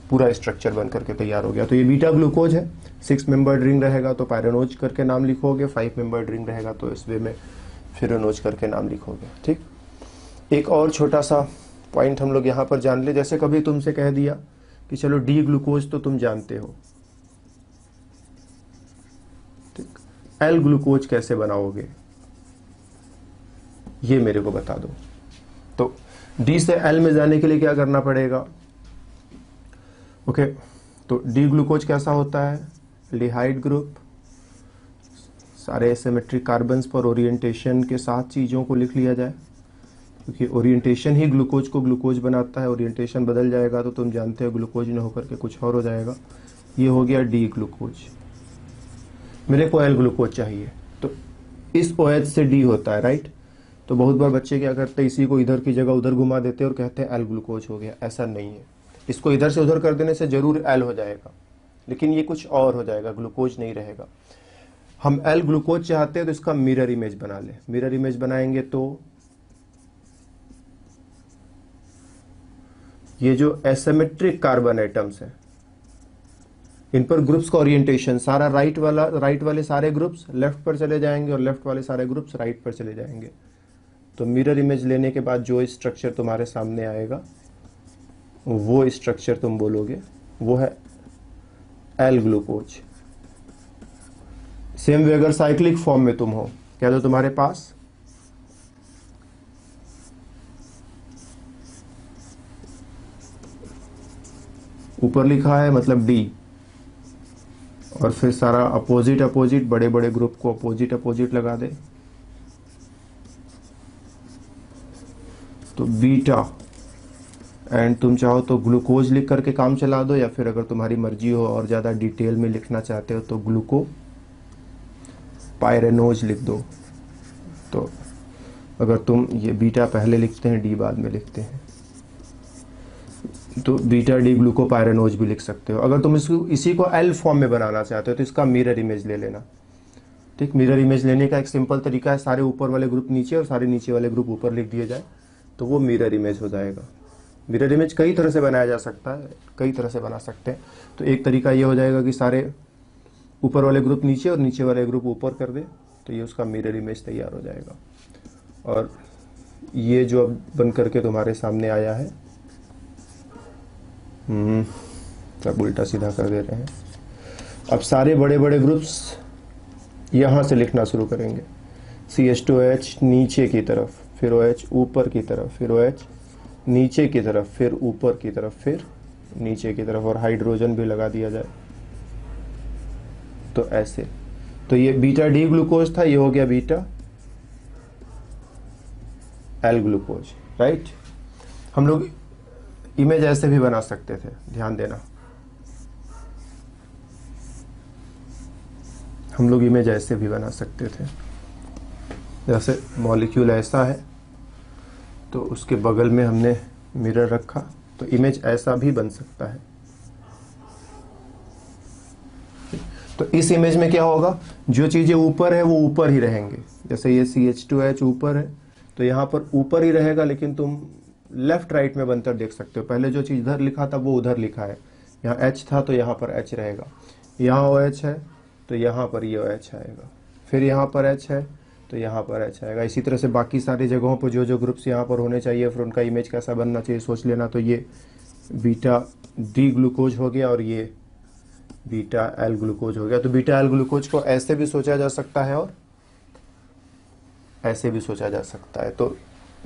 पूरा स्ट्रक्चर बन करके तैयार हो गया। तो ये बीटा ग्लूकोज है, 6 मेंबर्ड रिंग रहेगा तो पायरेनोज करके नाम लिखोगे, 5 मेंबर्ड रिंग रहेगा तो इस वे में फिरेनोज करके नाम लिखोगे। ठीक, एक और छोटा सा पॉइंट हम लोग यहाँ पर जान ले, जैसे कभी तुमसे कह दिया कि चलो डी ग्लूकोज तो तुम जानते हो, ठीक, एल ग्लूकोज कैसे बनाओगे ये मेरे को बता दो। तो डी से एल में जाने के लिए क्या करना पड़ेगा? ओके, तो डी ग्लूकोज कैसा होता है? एल्डिहाइड ग्रुप, सारे एसिमेट्रिक कार्बन्स पर ओरिएंटेशन के साथ चीज़ों को लिख लिया जाए, क्योंकि ओरिएंटेशन ही ग्लूकोज को ग्लूकोज बनाता है। ओरिएंटेशन बदल जाएगा तो तुम जानते हो ग्लूकोज न होकर के कुछ और हो जाएगा। ये हो गया डी ग्लूकोज। मेरे को एल ग्लूकोज चाहिए, तो इस OH से डी होता है, राइट। तो बहुत बार बच्चे क्या करते हैं, इसी को इधर की जगह उधर घुमा देते हैं और कहते हैं एल ग्लूकोज हो गया। ऐसा नहीं है, इसको इधर से उधर कर देने से जरूर एल हो जाएगा, लेकिन ये कुछ और हो जाएगा, ग्लूकोज नहीं रहेगा। हम एल ग्लूकोज चाहते हैं तो इसका मिरर इमेज बना ले। मिरर इमेज बनाएंगे तो ये जो एसिमेट्रिक कार्बन एटम्स हैं इन पर ग्रुप्स का ओरिएंटेशन सारा राइट वाले सारे ग्रुप्स लेफ्ट पर चले जाएंगे और लेफ्ट वाले सारे ग्रुप्स राइट पर चले जाएंगे। तो मिरर इमेज लेने के बाद जो स्ट्रक्चर तुम्हारे सामने आएगा वो स्ट्रक्चर तुम बोलोगे, वो है एल ग्लूकोज। सेम वे अगर साइक्लिक फॉर्म में तुम हो, कह दो तुम्हारे पास ऊपर लिखा है मतलब डी, और फिर सारा अपोजिट बड़े बड़े ग्रुप को अपोजिट लगा दे, तो बीटा, एंड तुम चाहो तो ग्लूकोज लिख करके काम चला दो, या फिर अगर तुम्हारी मर्जी हो और ज़्यादा डिटेल में लिखना चाहते हो तो ग्लूको पायरेनोज लिख दो। तो अगर तुम ये बीटा पहले लिखते हैं डी बाद में लिखते हैं तो बीटा डी ग्लूको पायरेनोज भी लिख सकते हो। अगर तुम इसी को एल फॉर्म में बनाना चाहते हो तो इसका मिरर इमेज ले लेना। ठीक, मिरर इमेज लेने का एक सिंपल तरीका है, सारे ऊपर वाले ग्रुप नीचे और सारे नीचे वाले ग्रुप ऊपर लिख दिए जाए तो वो मिरर इमेज हो जाएगा। मिरर इमेज कई तरह से बनाया जा सकता है, कई तरह से बना सकते हैं। तो एक तरीका ये हो जाएगा कि सारे ऊपर वाले ग्रुप नीचे और नीचे वाले ग्रुप ऊपर कर दे, तो ये उसका मिरर इमेज तैयार हो जाएगा। और ये जो अब बन करके तुम्हारे सामने आया है, अब उल्टा सीधा कर दे रहे हैं। अब सारे बड़े बड़े ग्रुप्स यहाँ से लिखना शुरू करेंगे। CH2OH नीचे की तरफ, फिर OH ऊपर की तरफ, फिर OH नीचे की तरफ, फिर ऊपर की तरफ, फिर नीचे की तरफ, और हाइड्रोजन भी लगा दिया जाए तो ऐसे। तो ये बीटा डी ग्लूकोज था, ये हो गया बीटा एल ग्लूकोज, राइट। हम लोग इमेज ऐसे भी बना सकते थे, ध्यान देना, हम लोग इमेज ऐसे भी बना सकते थे। जैसे मॉलिक्यूल ऐसा है तो उसके बगल में हमने मिरर रखा, तो इमेज ऐसा भी बन सकता है। तो इस इमेज में क्या होगा, जो चीजें ऊपर है वो ऊपर ही रहेंगे। जैसे ये CH2H ऊपर है तो यहाँ पर ऊपर ही रहेगा, लेकिन तुम लेफ्ट राइट में बनकर देख सकते हो। पहले जो चीज इधर लिखा था वो उधर लिखा है, यहाँ H था तो यहाँ पर H रहेगा, यहाँ OH है तो यहाँ पर ये OH आएगा, फिर यहाँ पर H है तो यहाँ पर H आएगा। इसी तरह से बाकी सारी जगहों पर जो जो ग्रुप्स यहाँ पर होने चाहिए फिर उनका इमेज कैसा बनना चाहिए सोच लेना। तो ये बीटा डी ग्लूकोज हो गया और ये बीटा एल ग्लूकोज हो गया। तो बीटा एल ग्लूकोज को ऐसे भी सोचा जा सकता है और ऐसे भी सोचा जा सकता है। तो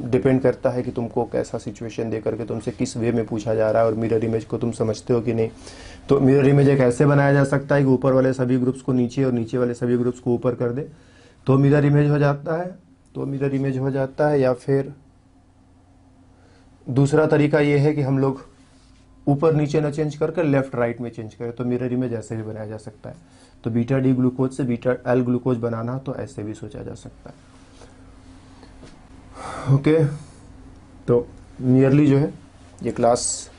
डिपेंड करता है कि तुमको कैसा सिचुएशन दे करके तुमसे किस वे में पूछा जा रहा है और मिरर इमेज को तुम समझते हो कि नहीं। तो मिरर इमेज एक ऐसे बनाया जा सकता है कि ऊपर वाले सभी ग्रुप्स को नीचे और नीचे वाले सभी ग्रुप्स को ऊपर कर दे तो मिरर इमेज हो जाता है। या फिर दूसरा तरीका ये है कि हम लोग ऊपर नीचे न चेंज करके लेफ्ट राइट में चेंज करें, तो मिरर इमेज ऐसे भी बनाया जा सकता है। तो बीटा डी ग्लूकोज से बीटा एल ग्लूकोज बनाना तो ऐसे भी सोचा जा सकता है। ओके, तो नियरली जो है ये क्लास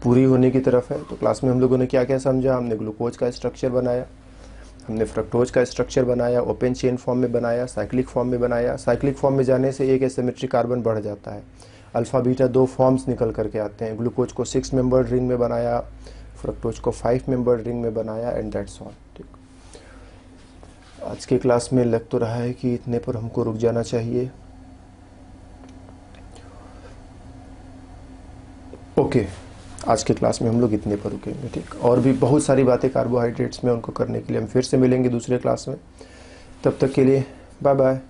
पूरी होने की तरफ है। तो क्लास में हम लोगों ने क्या क्या समझा, हमने ग्लूकोज का स्ट्रक्चर बनाया, हमने फ्रक्टोज का स्ट्रक्चर बनाया, ओपन चेन फॉर्म में बनाया, साइक्लिक फॉर्म में बनाया। साइक्लिक फॉर्म में जाने से एक एसिमेट्रिक कार्बन बढ़ जाता है, अल्फ़ा बीटा 2 फॉर्म्स निकल करके आते हैं। ग्लूकोज को 6 मेंबर्ड रिंग में बनाया, फ्रक्टोज को 5 मेंबर्ड रिंग में बनाया, एंड दैट्स ऑल। ठीक, आज के क्लास में लग तो रहा है कि इतने पर हमको रुक जाना चाहिए। ओके, आज के क्लास में हम लोग इतने पर रुकेंगे। ठीक, और भी बहुत सारी बातें कार्बोहाइड्रेट्स में, उनको करने के लिए हम फिर से मिलेंगे दूसरे क्लास में। तब तक के लिए बाय बाय।